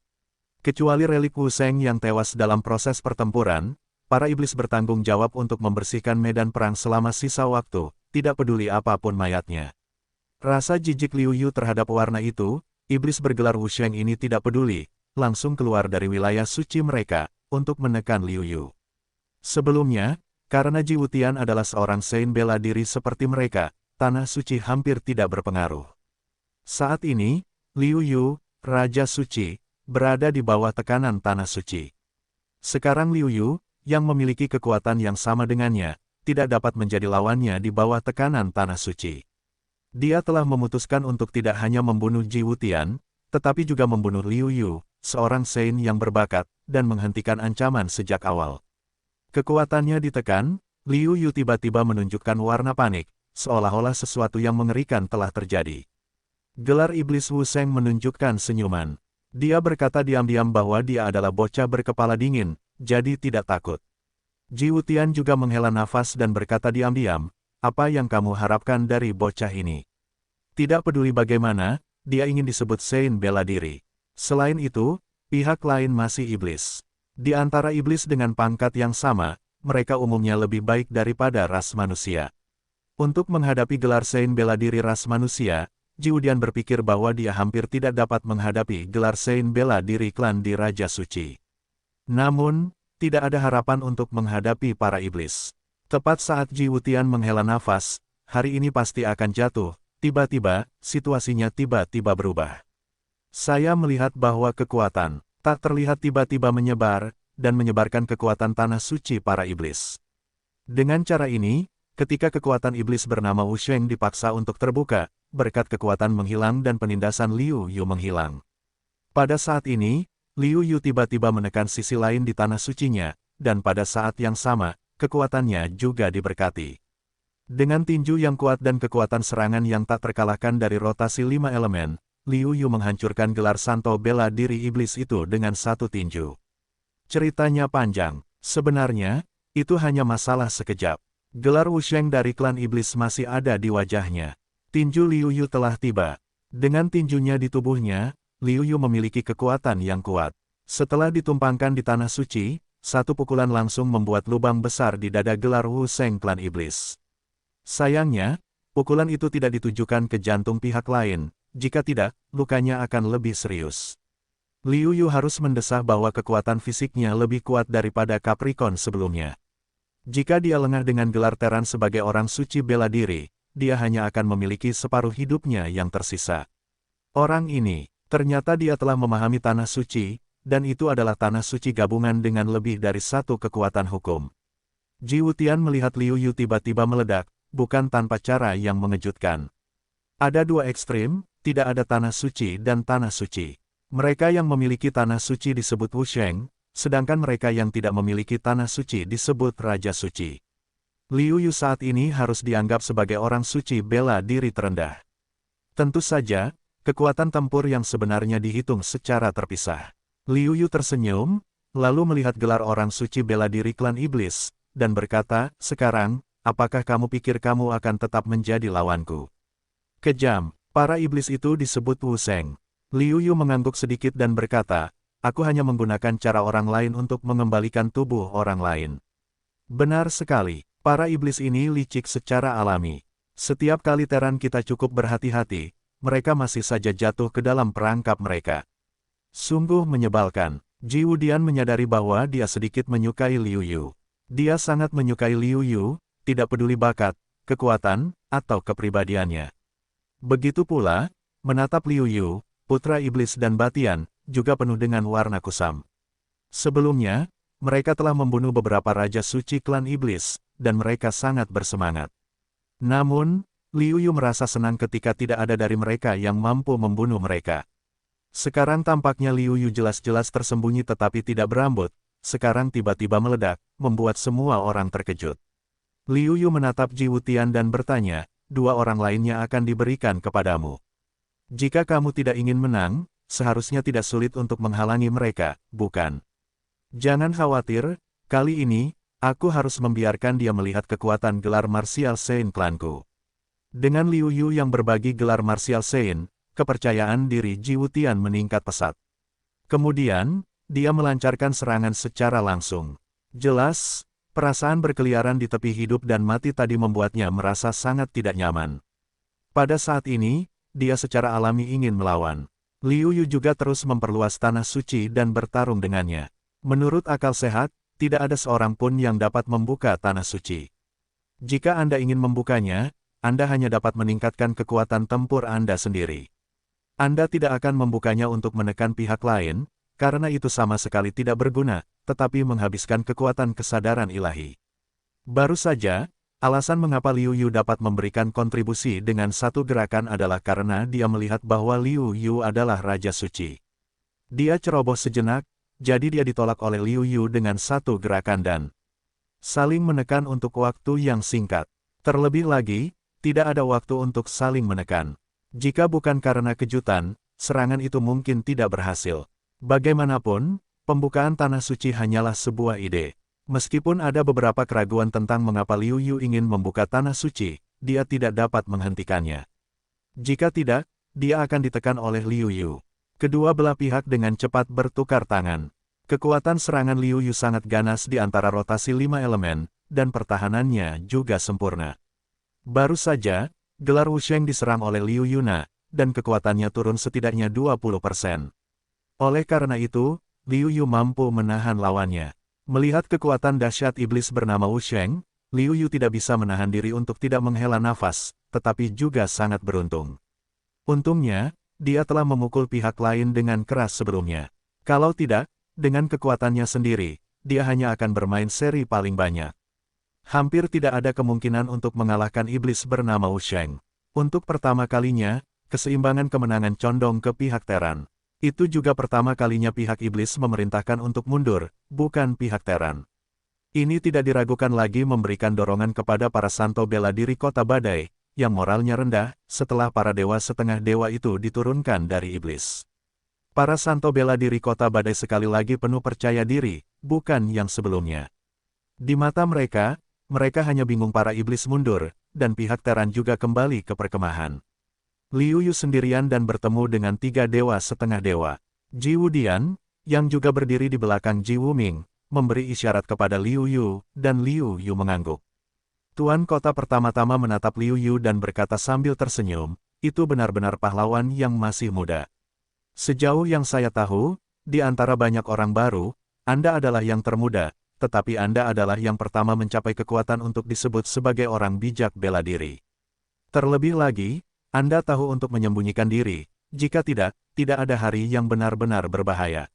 Kecuali relik Wu Sheng yang tewas dalam proses pertempuran, para iblis bertanggung jawab untuk membersihkan medan perang selama sisa waktu, tidak peduli apapun mayatnya. Rasa jijik Liu Yu terhadap warna itu, iblis bergelar Wu Sheng ini tidak peduli, langsung keluar dari wilayah suci mereka, untuk menekan Liu Yu. Sebelumnya, karena Ji Wudian adalah seorang Saint bela diri seperti mereka, Tanah Suci hampir tidak berpengaruh. Saat ini, Liu Yu, Raja Suci, berada di bawah tekanan Tanah Suci. Sekarang Liu Yu, yang memiliki kekuatan yang sama dengannya, tidak dapat menjadi lawannya di bawah tekanan Tanah Suci. Dia telah memutuskan untuk tidak hanya membunuh Ji Wudian, tetapi juga membunuh Liu Yu, seorang Saint yang berbakat, dan menghentikan ancaman sejak awal. Kekuatannya ditekan, Liu Yu tiba-tiba menunjukkan warna panik, seolah-olah sesuatu yang mengerikan telah terjadi. Gelar iblis Wu Sheng menunjukkan senyuman. Dia berkata diam-diam bahwa dia adalah bocah berkepala dingin, jadi tidak takut. Ji Wudian juga menghela nafas dan berkata diam-diam, apa yang kamu harapkan dari bocah ini? Tidak peduli bagaimana, dia ingin disebut Saint bela diri. Selain itu, pihak lain masih iblis. Di antara iblis dengan pangkat yang sama, mereka umumnya lebih baik daripada ras manusia. Untuk menghadapi gelar Saint bela diri ras manusia, Ji Wudian berpikir bahwa dia hampir tidak dapat menghadapi gelar Saint bela diri klan di Raja Suci. Namun, tidak ada harapan untuk menghadapi para iblis. Tepat saat Ji Wudian menghela nafas, hari ini pasti akan jatuh, tiba-tiba, situasinya tiba-tiba berubah. Saya melihat bahwa kekuatan tak terlihat tiba-tiba menyebar, dan menyebarkan kekuatan tanah suci para iblis. Dengan cara ini, ketika kekuatan iblis bernama Wu Sheng dipaksa untuk terbuka, berkat kekuatan menghilang dan penindasan Liu Yu menghilang. Pada saat ini, Liu Yu tiba-tiba menekan sisi lain di tanah sucinya, dan pada saat yang sama, kekuatannya juga diberkati. Dengan tinju yang kuat dan kekuatan serangan yang tak terkalahkan dari rotasi 5 elemen, Liu Yu menghancurkan gelar Santo bela diri iblis itu dengan satu tinju. Ceritanya panjang. Sebenarnya, itu hanya masalah sekejap. Gelar Wu Sheng dari klan iblis masih ada di wajahnya. Tinju Liu Yu telah tiba. Dengan tinjunya di tubuhnya, Liu Yu memiliki kekuatan yang kuat. Setelah ditumpangkan di tanah suci, satu pukulan langsung membuat lubang besar di dada gelar Wu Sheng klan iblis. Sayangnya, pukulan itu tidak ditujukan ke jantung pihak lain. Jika tidak, lukanya akan lebih serius. Liu Yu harus mendesah bahwa kekuatan fisiknya lebih kuat daripada Capricorn sebelumnya. Jika dia lengah dengan gelar Teran sebagai orang suci bela diri, dia hanya akan memiliki separuh hidupnya yang tersisa. Orang ini, ternyata dia telah memahami tanah suci, dan itu adalah tanah suci gabungan dengan lebih dari satu kekuatan hukum. Ji Wutian melihat Liu Yu tiba-tiba meledak, bukan tanpa cara yang mengejutkan. Ada dua ekstrim, tidak ada tanah suci dan tanah suci. Mereka yang memiliki tanah suci disebut Wu Sheng, sedangkan mereka yang tidak memiliki tanah suci disebut Raja Suci. Liu Yu saat ini harus dianggap sebagai orang suci bela diri terendah. Tentu saja, kekuatan tempur yang sebenarnya dihitung secara terpisah. Liu Yu tersenyum, lalu melihat gelar orang suci bela diri klan iblis, dan berkata, "Sekarang, apakah kamu pikir kamu akan tetap menjadi lawanku?" Kejam, para iblis itu disebut Wu Sheng. Liu Yu mengangguk sedikit dan berkata, "Aku hanya menggunakan cara orang lain untuk mengembalikan tubuh orang lain." Benar sekali, para iblis ini licik secara alami. Setiap kali Teran kita cukup berhati-hati, mereka masih saja jatuh ke dalam perangkap mereka. Sungguh menyebalkan. Ji Wudian menyadari bahwa dia sedikit menyukai Liu Yu. Dia sangat menyukai Liu Yu, tidak peduli bakat, kekuatan, atau kepribadiannya. Begitu pula, menatap Liu Yu, putra iblis dan Batian, juga penuh dengan warna kusam. Sebelumnya, mereka telah membunuh beberapa raja suci klan iblis, dan mereka sangat bersemangat. Namun, Liu Yu merasa senang ketika tidak ada dari mereka yang mampu membunuh mereka. Sekarang tampaknya Liu Yu jelas-jelas tersembunyi tetapi tidak berambut, sekarang tiba-tiba meledak, membuat semua orang terkejut. Liu Yu menatap Ji Wutian dan bertanya, "Dua orang lainnya akan diberikan kepadamu. Jika kamu tidak ingin menang, seharusnya tidak sulit untuk menghalangi mereka, bukan? Jangan khawatir, kali ini, aku harus membiarkan dia melihat kekuatan gelar martial Sein klanku." Dengan Liu Yu yang berbagi gelar martial Sein, kepercayaan diri Ji Wutian meningkat pesat. Kemudian, dia melancarkan serangan secara langsung. Jelas, perasaan berkeliaran di tepi hidup dan mati tadi membuatnya merasa sangat tidak nyaman. Pada saat ini, dia secara alami ingin melawan. Liu Yu juga terus memperluas tanah suci dan bertarung dengannya. Menurut akal sehat, tidak ada seorang pun yang dapat membuka tanah suci. Jika Anda ingin membukanya, Anda hanya dapat meningkatkan kekuatan tempur Anda sendiri. Anda tidak akan membukanya untuk menekan pihak lain, karena itu sama sekali tidak berguna, tetapi menghabiskan kekuatan kesadaran ilahi. Baru saja, alasan mengapa Liu Yu dapat memberikan kontribusi dengan satu gerakan adalah karena dia melihat bahwa Liu Yu adalah Raja Suci. Dia ceroboh sejenak, jadi dia ditolak oleh Liu Yu dengan satu gerakan dan saling menekan untuk waktu yang singkat. Terlebih lagi, tidak ada waktu untuk saling menekan. Jika bukan karena kejutan, serangan itu mungkin tidak berhasil. Bagaimanapun, pembukaan tanah suci hanyalah sebuah ide. Meskipun ada beberapa keraguan tentang mengapa Liu Yu ingin membuka tanah suci, dia tidak dapat menghentikannya. Jika tidak, dia akan ditekan oleh Liu Yu. Kedua belah pihak dengan cepat bertukar tangan. Kekuatan serangan Liu Yu sangat ganas di antara rotasi 5 elemen, dan pertahanannya juga sempurna. Baru saja, gelar Wu Sheng diserang oleh Liu Yuna, dan kekuatannya turun setidaknya 20%. Oleh karena itu, Liu Yu mampu menahan lawannya. Melihat kekuatan dahsyat iblis bernama Wu Sheng, Liu Yu tidak bisa menahan diri untuk tidak menghela nafas, tetapi juga sangat beruntung. Untungnya, dia telah memukul pihak lain dengan keras sebelumnya. Kalau tidak, dengan kekuatannya sendiri, dia hanya akan bermain seri paling banyak. Hampir tidak ada kemungkinan untuk mengalahkan iblis bernama Wu Sheng. Untuk pertama kalinya, keseimbangan kemenangan condong ke pihak Teran. Itu juga pertama kalinya pihak iblis memerintahkan untuk mundur, bukan pihak Teran. Ini tidak diragukan lagi memberikan dorongan kepada para santo bela diri kota badai, yang moralnya rendah, setelah para dewa setengah dewa itu diturunkan dari iblis. Para santo bela diri kota badai sekali lagi penuh percaya diri, bukan yang sebelumnya. Di mata mereka, mereka hanya bingung para iblis mundur, dan pihak Teran juga kembali ke perkemahan. Liu Yu sendirian dan bertemu dengan 3 dewa setengah dewa. Ji Wudian, yang juga berdiri di belakang Ji Wuming, memberi isyarat kepada Liu Yu, dan Liu Yu mengangguk. Tuan kota pertama-tama menatap Liu Yu dan berkata sambil tersenyum, itu benar-benar pahlawan yang masih muda. Sejauh yang saya tahu, di antara banyak orang baru, Anda adalah yang termuda, tetapi Anda adalah yang pertama mencapai kekuatan untuk disebut sebagai orang bijak bela diri. Terlebih lagi, Anda tahu untuk menyembunyikan diri, jika tidak, tidak ada hari yang benar-benar berbahaya.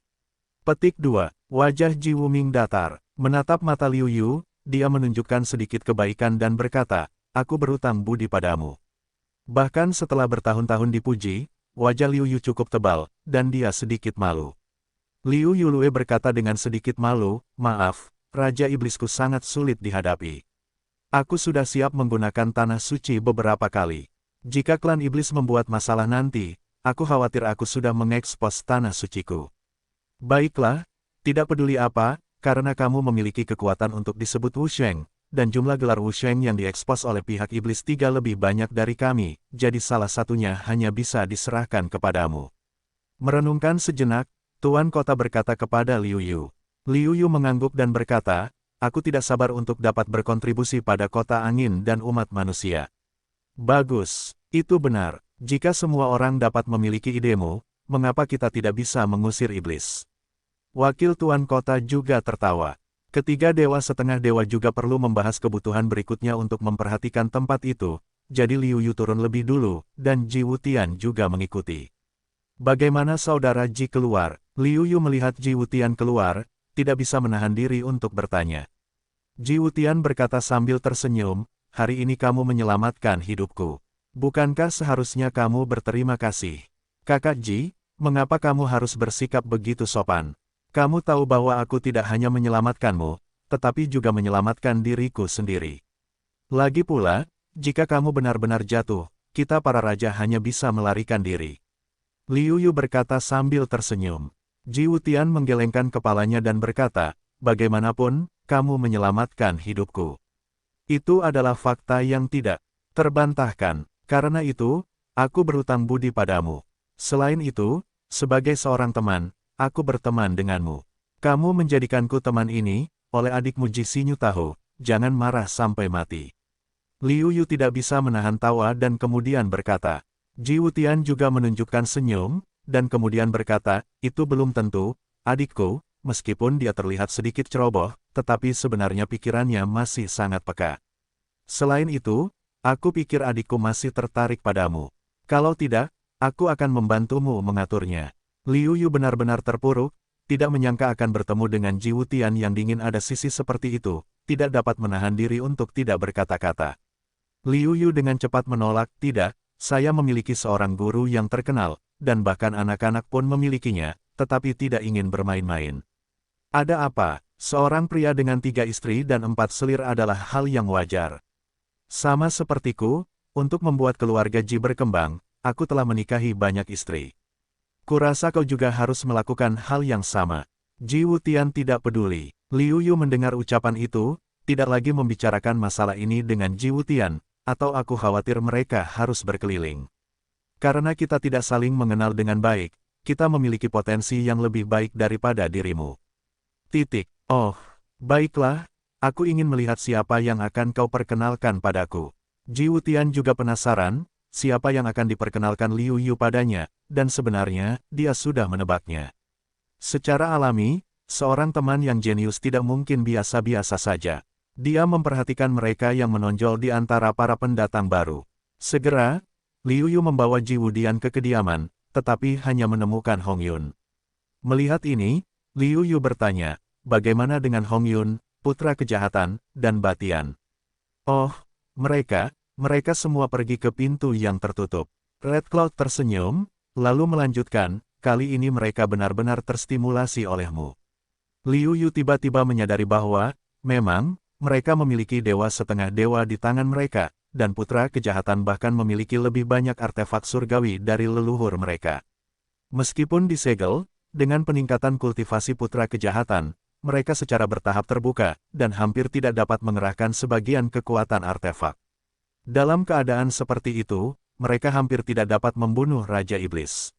Petik 2. Wajah Ji Wuming datar, menatap mata Liu Yu, dia menunjukkan sedikit kebaikan dan berkata, aku berhutang budi padamu. Bahkan setelah bertahun-tahun dipuji, wajah Liu Yu cukup tebal, dan dia sedikit malu. Liu Yulue berkata dengan sedikit malu, maaf, Raja Iblisku sangat sulit dihadapi. Aku sudah siap menggunakan tanah suci beberapa kali. Jika klan iblis membuat masalah nanti, aku khawatir aku sudah mengekspos tanah suciku. Baiklah, tidak peduli apa, karena kamu memiliki kekuatan untuk disebut Wu Sheng, dan jumlah gelar Wu Sheng yang diekspos oleh pihak iblis 3 lebih banyak dari kami, jadi salah satunya hanya bisa diserahkan kepadamu. Merenungkan sejenak, Tuan Kota berkata kepada Liu Yu. Liu Yu mengangguk dan berkata, aku tidak sabar untuk dapat berkontribusi pada kota angin dan umat manusia. Bagus, itu benar. Jika semua orang dapat memiliki idemu, mengapa kita tidak bisa mengusir iblis? Wakil Tuan Kota juga tertawa. Ketiga dewa setengah dewa juga perlu membahas kebutuhan berikutnya untuk memperhatikan tempat itu, jadi Liu Yu turun lebih dulu, dan Ji Wutian juga mengikuti. Bagaimana saudara Ji keluar? Liu Yu melihat Ji Wutian keluar, tidak bisa menahan diri untuk bertanya. Ji Wutian berkata sambil tersenyum, hari ini kamu menyelamatkan hidupku. Bukankah seharusnya kamu berterima kasih? Kakak Ji, mengapa kamu harus bersikap begitu sopan? Kamu tahu bahwa aku tidak hanya menyelamatkanmu, tetapi juga menyelamatkan diriku sendiri. Lagi pula, jika kamu benar-benar jatuh, kita para raja hanya bisa melarikan diri. Liu Yu berkata sambil tersenyum. Ji Wutian menggelengkan kepalanya dan berkata, bagaimanapun, kamu menyelamatkan hidupku. Itu adalah fakta yang tidak terbantahkan. Karena itu, aku berhutang budi padamu. Selain itu, sebagai seorang teman, aku berteman denganmu. Kamu menjadikanku teman ini, oleh adikmu Ji Sinyu tahu, jangan marah sampai mati. Liu Yu tidak bisa menahan tawa dan kemudian berkata. Ji Wutian juga menunjukkan senyum, dan kemudian berkata, itu belum tentu, adikku, meskipun dia terlihat sedikit ceroboh, tetapi sebenarnya pikirannya masih sangat peka. Selain itu, aku pikir adikku masih tertarik padamu. Kalau tidak, aku akan membantumu mengaturnya. Liu Yu benar-benar terpuruk, tidak menyangka akan bertemu dengan Ji Wutian yang dingin ada sisi seperti itu, tidak dapat menahan diri untuk tidak berkata-kata. Liu Yu dengan cepat menolak, tidak, saya memiliki seorang guru yang terkenal, dan bahkan anak-anak pun memilikinya, tetapi tidak ingin bermain-main. Ada apa? Seorang pria dengan 3 istri dan 4 selir adalah hal yang wajar. Sama sepertiku, untuk membuat keluarga Ji berkembang, aku telah menikahi banyak istri. Kurasa kau juga harus melakukan hal yang sama. Ji Wutian tidak peduli. Liu Yu mendengar ucapan itu, tidak lagi membicarakan masalah ini dengan Ji Wutian, atau aku khawatir mereka harus berkeliling. Karena kita tidak saling mengenal dengan baik, kita memiliki potensi yang lebih baik daripada dirimu. Titik. Oh, baiklah, aku ingin melihat siapa yang akan kau perkenalkan padaku. Ji Wutian juga penasaran, siapa yang akan diperkenalkan Liu Yu padanya, dan sebenarnya, dia sudah menebaknya. Secara alami, seorang teman yang jenius tidak mungkin biasa-biasa saja. Dia memperhatikan mereka yang menonjol di antara para pendatang baru. Segera, Liu Yu membawa Ji Wudian ke kediaman, tetapi hanya menemukan Hong Yun. Melihat ini, Liu Yu bertanya, bagaimana dengan Hong Yun, putra kejahatan, dan Batian? Oh, mereka semua pergi ke pintu yang tertutup. Red Cloud tersenyum, lalu melanjutkan, kali ini mereka benar-benar terstimulasi olehmu. Liu Yu tiba-tiba menyadari bahwa, memang, mereka memiliki dewa setengah dewa di tangan mereka, dan putra kejahatan bahkan memiliki lebih banyak artefak surgawi dari leluhur mereka. Meskipun disegel, dengan peningkatan kultivasi putra kejahatan, mereka secara bertahap terbuka, dan hampir tidak dapat mengerahkan sebagian kekuatan artefak. Dalam keadaan seperti itu, mereka hampir tidak dapat membunuh Raja Iblis.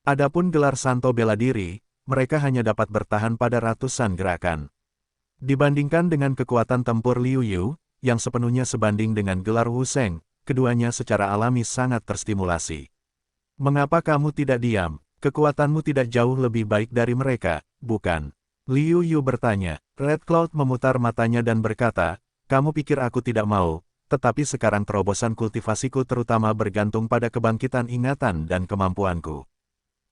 Adapun gelar Santo bela diri, mereka hanya dapat bertahan pada ratusan gerakan. Dibandingkan dengan kekuatan tempur Liu Yu, yang sepenuhnya sebanding dengan gelar Wu Sheng, keduanya secara alami sangat terstimulasi. Mengapa kamu tidak diam? Kekuatanmu tidak jauh lebih baik dari mereka, bukan? Liu Yu bertanya. Red Cloud memutar matanya dan berkata, kamu pikir aku tidak mau, tetapi sekarang terobosan kultivasiku terutama bergantung pada kebangkitan ingatan dan kemampuanku.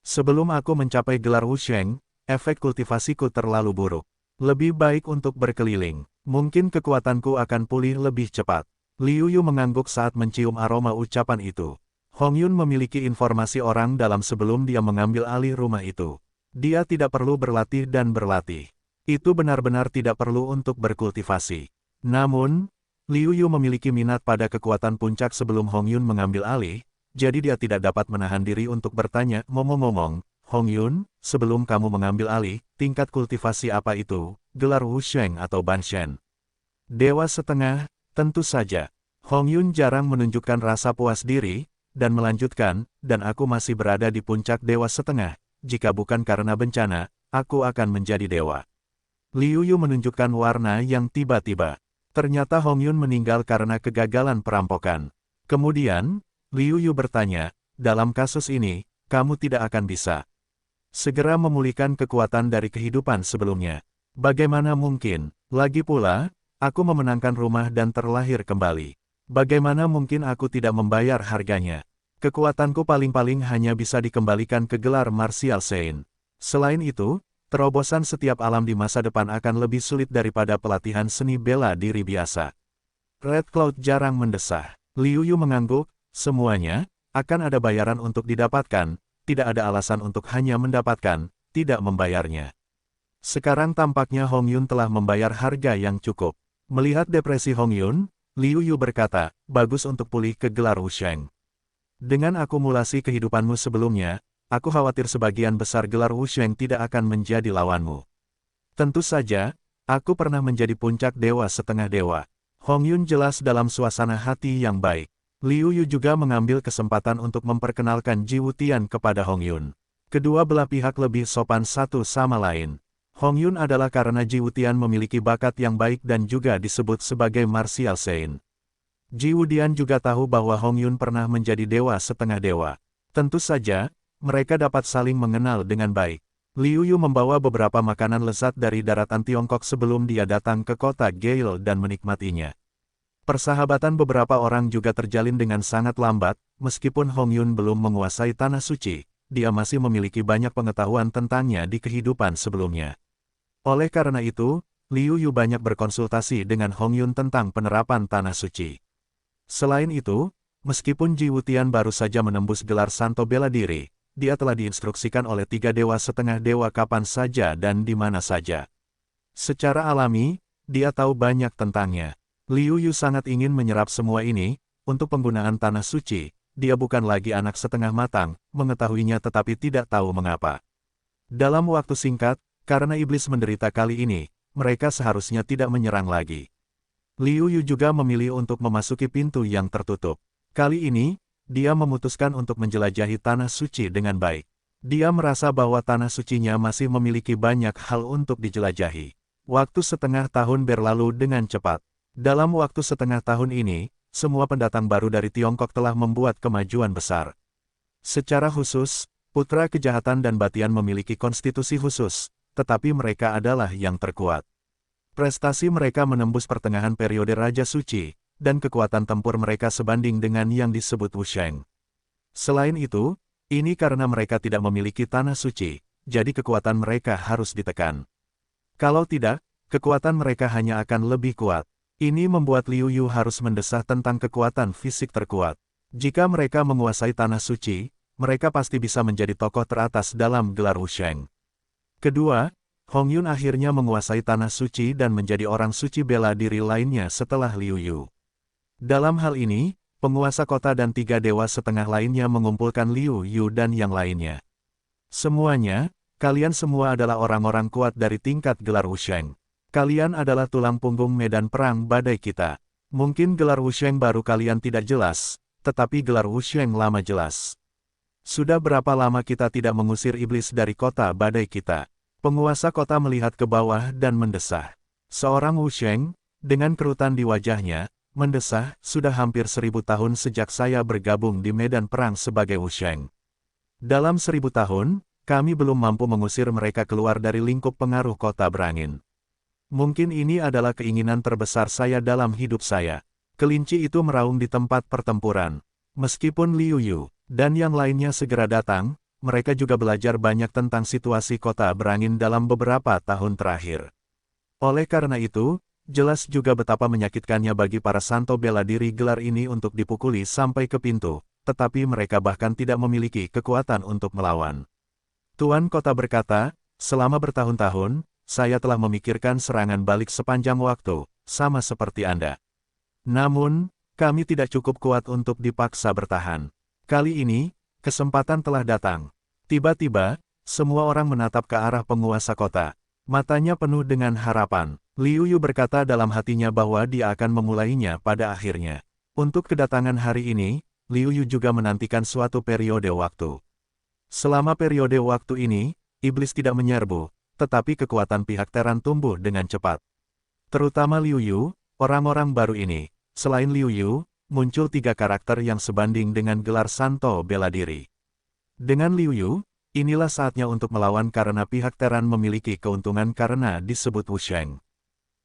Sebelum aku mencapai gelar Wu Sheng, efek kultivasiku terlalu buruk. Lebih baik untuk berkeliling. Mungkin kekuatanku akan pulih lebih cepat. Liu Yu mengangguk saat mencium aroma ucapan itu. Hong Yun memiliki informasi orang dalam sebelum dia mengambil alih rumah itu. Dia tidak perlu berlatih dan berlatih. Itu benar-benar tidak perlu untuk berkultivasi. Namun, Liu Yu memiliki minat pada kekuatan puncak sebelum Hong Yun mengambil alih, jadi dia tidak dapat menahan diri untuk bertanya, ngomong-ngomong, Hong Yun, sebelum kamu mengambil alih, tingkat kultivasi apa itu, gelar Wu Sheng atau Ban Shen? Dewa setengah, tentu saja. Hong Yun jarang menunjukkan rasa puas diri, dan melanjutkan, dan aku masih berada di puncak dewa setengah, jika bukan karena bencana, aku akan menjadi dewa. Liu Yu menunjukkan warna yang tiba-tiba. Ternyata Hong Yun meninggal karena kegagalan perampokan. Kemudian, Liu Yu bertanya, dalam kasus ini, kamu tidak akan bisa segera memulihkan kekuatan dari kehidupan sebelumnya. Bagaimana mungkin? Lagi pula, aku memenangkan rumah dan terlahir kembali. Bagaimana mungkin aku tidak membayar harganya? Kekuatanku paling-paling hanya bisa dikembalikan ke gelar Martial Saint. Selain itu, terobosan setiap alam di masa depan akan lebih sulit daripada pelatihan seni bela diri biasa. Red Cloud jarang mendesah. Liu Yu mengangguk, semuanya akan ada bayaran untuk didapatkan, tidak ada alasan untuk hanya mendapatkan, tidak membayarnya. Sekarang tampaknya Hong Yun telah membayar harga yang cukup. Melihat depresi Hong Yun, Liu Yu berkata, bagus untuk pulih ke gelar Wu Sheng. Dengan akumulasi kehidupanmu sebelumnya, aku khawatir sebagian besar gelar Wu Sheng tidak akan menjadi lawanmu. Tentu saja, aku pernah menjadi puncak dewa setengah dewa. Hong Yun jelas dalam suasana hati yang baik. Liu Yu juga mengambil kesempatan untuk memperkenalkan Ji Wutian kepada Hong Yun. Kedua belah pihak lebih sopan satu sama lain. Hong Yun adalah karena Ji Wutian memiliki bakat yang baik dan juga disebut sebagai Martial Saint. Ji Wutian juga tahu bahwa Hong Yun pernah menjadi dewa setengah dewa. Tentu saja, mereka dapat saling mengenal dengan baik. Liu Yu membawa beberapa makanan lezat dari daratan Tiongkok sebelum dia datang ke kota Gale dan menikmatinya. Persahabatan beberapa orang juga terjalin dengan sangat lambat, meskipun Hong Yun belum menguasai Tanah Suci, dia masih memiliki banyak pengetahuan tentangnya di kehidupan sebelumnya. Oleh karena itu, Liu Yu banyak berkonsultasi dengan Hong Yun tentang penerapan Tanah Suci. Selain itu, meskipun Ji Wutian baru saja menembus gelar Santo bela diri, dia telah diinstruksikan oleh 3 dewa setengah dewa kapan saja dan di mana saja. Secara alami, dia tahu banyak tentangnya. Liu Yu sangat ingin menyerap semua ini, untuk penggunaan Tanah Suci, dia bukan lagi anak setengah matang, mengetahuinya tetapi tidak tahu mengapa. Dalam waktu singkat, karena iblis menderita kali ini, mereka seharusnya tidak menyerang lagi. Liu Yu juga memilih untuk memasuki pintu yang tertutup. Kali ini, dia memutuskan untuk menjelajahi Tanah Suci dengan baik. Dia merasa bahwa Tanah Sucinya masih memiliki banyak hal untuk dijelajahi. Waktu setengah tahun berlalu dengan cepat. Dalam waktu setengah tahun ini, semua pendatang baru dari Tiongkok telah membuat kemajuan besar. Secara khusus, Putra Kejahatan dan Batian memiliki konstitusi khusus, tetapi mereka adalah yang terkuat. Prestasi mereka menembus pertengahan periode Raja Suci, dan kekuatan tempur mereka sebanding dengan yang disebut Wu Sheng. Selain itu, ini karena mereka tidak memiliki Tanah Suci, jadi kekuatan mereka harus ditekan. Kalau tidak, kekuatan mereka hanya akan lebih kuat. Ini membuat Liu Yu harus mendesah tentang kekuatan fisik terkuat. Jika mereka menguasai tanah suci, mereka pasti bisa menjadi tokoh teratas dalam gelar Wusheng. Kedua, Hong Yun akhirnya menguasai tanah suci dan menjadi orang suci bela diri lainnya setelah Liu Yu. Dalam hal ini, penguasa kota dan 3 dewa setengah lainnya mengumpulkan Liu Yu dan yang lainnya. Semuanya, kalian semua adalah orang-orang kuat dari tingkat gelar Wusheng. Kalian adalah tulang punggung medan perang badai kita. Mungkin gelar Wusheng baru kalian tidak jelas, tetapi gelar Wusheng lama jelas. Sudah berapa lama kita tidak mengusir iblis dari kota badai kita? Penguasa kota melihat ke bawah dan mendesah. Seorang Wusheng, dengan kerutan di wajahnya, mendesah, sudah hampir 1000 tahun sejak saya bergabung di medan perang sebagai Wusheng. Dalam 1000 tahun, kami belum mampu mengusir mereka keluar dari lingkup pengaruh kota berangin. Mungkin ini adalah keinginan terbesar saya dalam hidup saya. Kelinci itu meraung di tempat pertempuran. Meskipun Liu Yu dan yang lainnya segera datang, mereka juga belajar banyak tentang situasi kota berangin dalam beberapa tahun terakhir. Oleh karena itu, jelas juga betapa menyakitkannya bagi para santo bela diri gelar ini untuk dipukuli sampai ke pintu, tetapi mereka bahkan tidak memiliki kekuatan untuk melawan. Tuan kota berkata, selama bertahun-tahun, saya telah memikirkan serangan balik sepanjang waktu, sama seperti Anda. Namun, kami tidak cukup kuat untuk dipaksa bertahan. Kali ini, kesempatan telah datang. Tiba-tiba, semua orang menatap ke arah penguasa kota. Matanya penuh dengan harapan. Liu Yu berkata dalam hatinya bahwa dia akan memulainya pada akhirnya. Untuk kedatangan hari ini, Liu Yu juga menantikan suatu periode waktu. Selama periode waktu ini, iblis tidak menyerbu, tetapi kekuatan pihak Teran tumbuh dengan cepat. Terutama Liu Yu, orang-orang baru ini. Selain Liu Yu, muncul 3 karakter yang sebanding dengan gelar santo bela diri. Dengan Liu Yu, inilah saatnya untuk melawan karena pihak Teran memiliki keuntungan karena disebut Wusheng.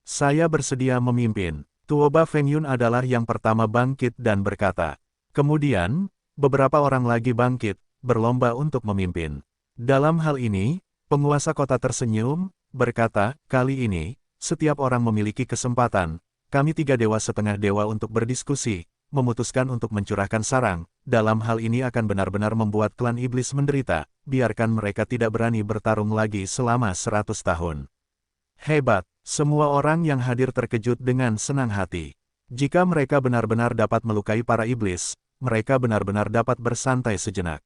Saya bersedia memimpin. Tuoba Fengyun adalah yang pertama bangkit dan berkata. Kemudian, beberapa orang lagi bangkit, berlomba untuk memimpin. Dalam hal ini, penguasa kota tersenyum, berkata, kali ini, setiap orang memiliki kesempatan, kami 3 dewa setengah dewa untuk berdiskusi, memutuskan untuk mencurahkan sarang, dalam hal ini akan benar-benar membuat klan iblis menderita, biarkan mereka tidak berani bertarung lagi selama 100 tahun. Hebat, semua orang yang hadir terkejut dengan senang hati. Jika mereka benar-benar dapat melukai para iblis, mereka benar-benar dapat bersantai sejenak.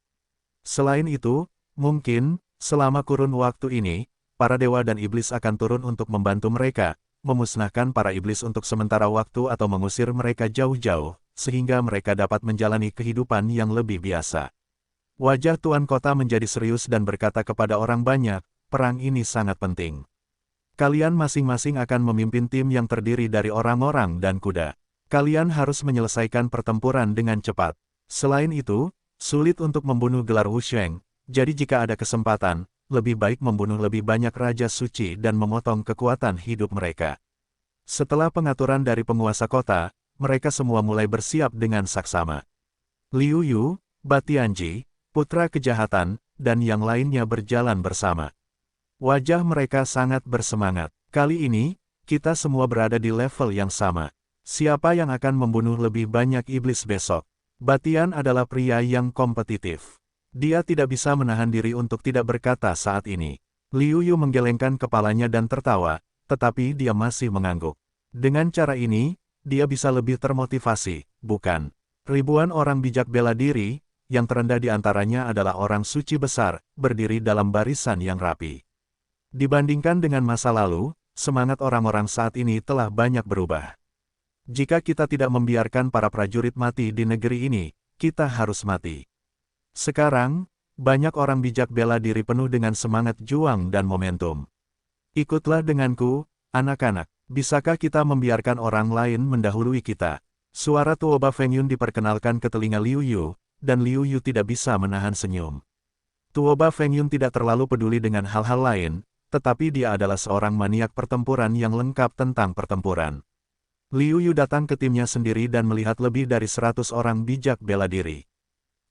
Selain itu, mungkin, selama kurun waktu ini, para dewa dan iblis akan turun untuk membantu mereka, memusnahkan para iblis untuk sementara waktu atau mengusir mereka jauh-jauh, sehingga mereka dapat menjalani kehidupan yang lebih biasa. Wajah tuan kota menjadi serius dan berkata kepada orang banyak, perang ini sangat penting. Kalian masing-masing akan memimpin tim yang terdiri dari orang-orang dan kuda. Kalian harus menyelesaikan pertempuran dengan cepat. Selain itu, sulit untuk membunuh gelar Wusheng, jadi jika ada kesempatan, lebih baik membunuh lebih banyak raja suci dan memotong kekuatan hidup mereka. Setelah pengaturan dari penguasa kota, mereka semua mulai bersiap dengan saksama. Liu Yu, Batianji, putra kejahatan, dan yang lainnya berjalan bersama. Wajah mereka sangat bersemangat. Kali ini, kita semua berada di level yang sama. Siapa yang akan membunuh lebih banyak iblis besok? Batian adalah pria yang kompetitif. Dia tidak bisa menahan diri untuk tidak berkata saat ini. Liu Yu menggelengkan kepalanya dan tertawa, tetapi dia masih mengangguk. Dengan cara ini, dia bisa lebih termotivasi, bukan? Ribuan orang bijak bela diri, yang terendah di antaranya adalah orang suci besar, berdiri dalam barisan yang rapi. Dibandingkan dengan masa lalu, semangat orang-orang saat ini telah banyak berubah. Jika kita tidak membiarkan para prajurit mati di negeri ini, kita harus mati. Sekarang, banyak orang bijak bela diri penuh dengan semangat juang dan momentum. Ikutlah denganku, anak-anak. Bisakah kita membiarkan orang lain mendahului kita? Suara Tuoba Fengyun diperkenalkan ke telinga Liu Yu, dan Liu Yu tidak bisa menahan senyum. Tuoba Fengyun tidak terlalu peduli dengan hal-hal lain, tetapi dia adalah seorang maniak pertempuran yang lengkap tentang pertempuran. Liu Yu datang ke timnya sendiri dan melihat lebih dari 100 orang bijak bela diri.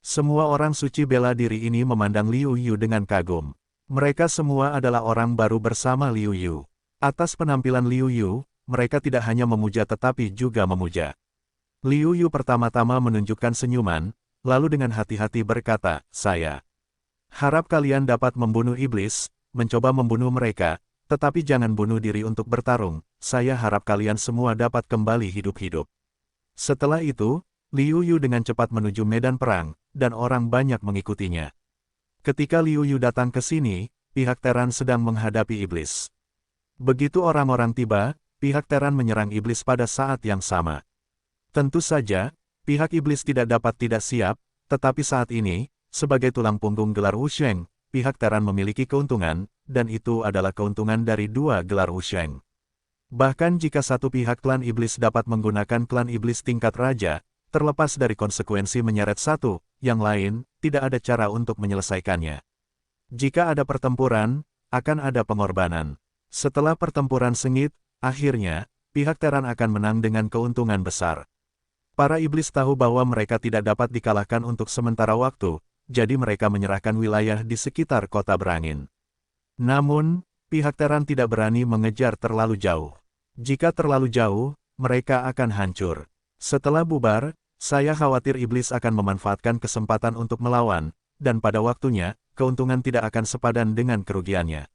Semua orang suci bela diri ini memandang Liu Yu dengan kagum. Mereka semua adalah orang baru bersama Liu Yu. Atas penampilan Liu Yu, mereka tidak hanya memuja tetapi juga memuja. Liu Yu pertama-tama menunjukkan senyuman, lalu dengan hati-hati berkata, "Saya harap kalian dapat membunuh iblis, mencoba membunuh mereka, tetapi jangan bunuh diri untuk bertarung. Saya harap kalian semua dapat kembali hidup-hidup." Setelah itu, Liu Yu dengan cepat menuju medan perang, dan orang banyak mengikutinya. Ketika Liu Yu datang ke sini, pihak Teran sedang menghadapi iblis. Begitu orang-orang tiba, pihak Teran menyerang iblis pada saat yang sama. Tentu saja, pihak iblis tidak dapat tidak siap, tetapi saat ini, sebagai tulang punggung gelar Wusheng, pihak Teran memiliki keuntungan, dan itu adalah keuntungan dari dua gelar Wusheng. Bahkan jika satu pihak klan iblis dapat menggunakan klan iblis tingkat raja, terlepas dari konsekuensi menyeret satu, yang lain, tidak ada cara untuk menyelesaikannya. Jika ada pertempuran, akan ada pengorbanan. Setelah pertempuran sengit, akhirnya, pihak Teran akan menang dengan keuntungan besar. Para iblis tahu bahwa mereka tidak dapat dikalahkan untuk sementara waktu, jadi mereka menyerahkan wilayah di sekitar kota berangin. Namun, pihak Teran tidak berani mengejar terlalu jauh. Jika terlalu jauh, mereka akan hancur. Setelah bubar, saya khawatir iblis akan memanfaatkan kesempatan untuk melawan, dan pada waktunya, keuntungan tidak akan sepadan dengan kerugiannya.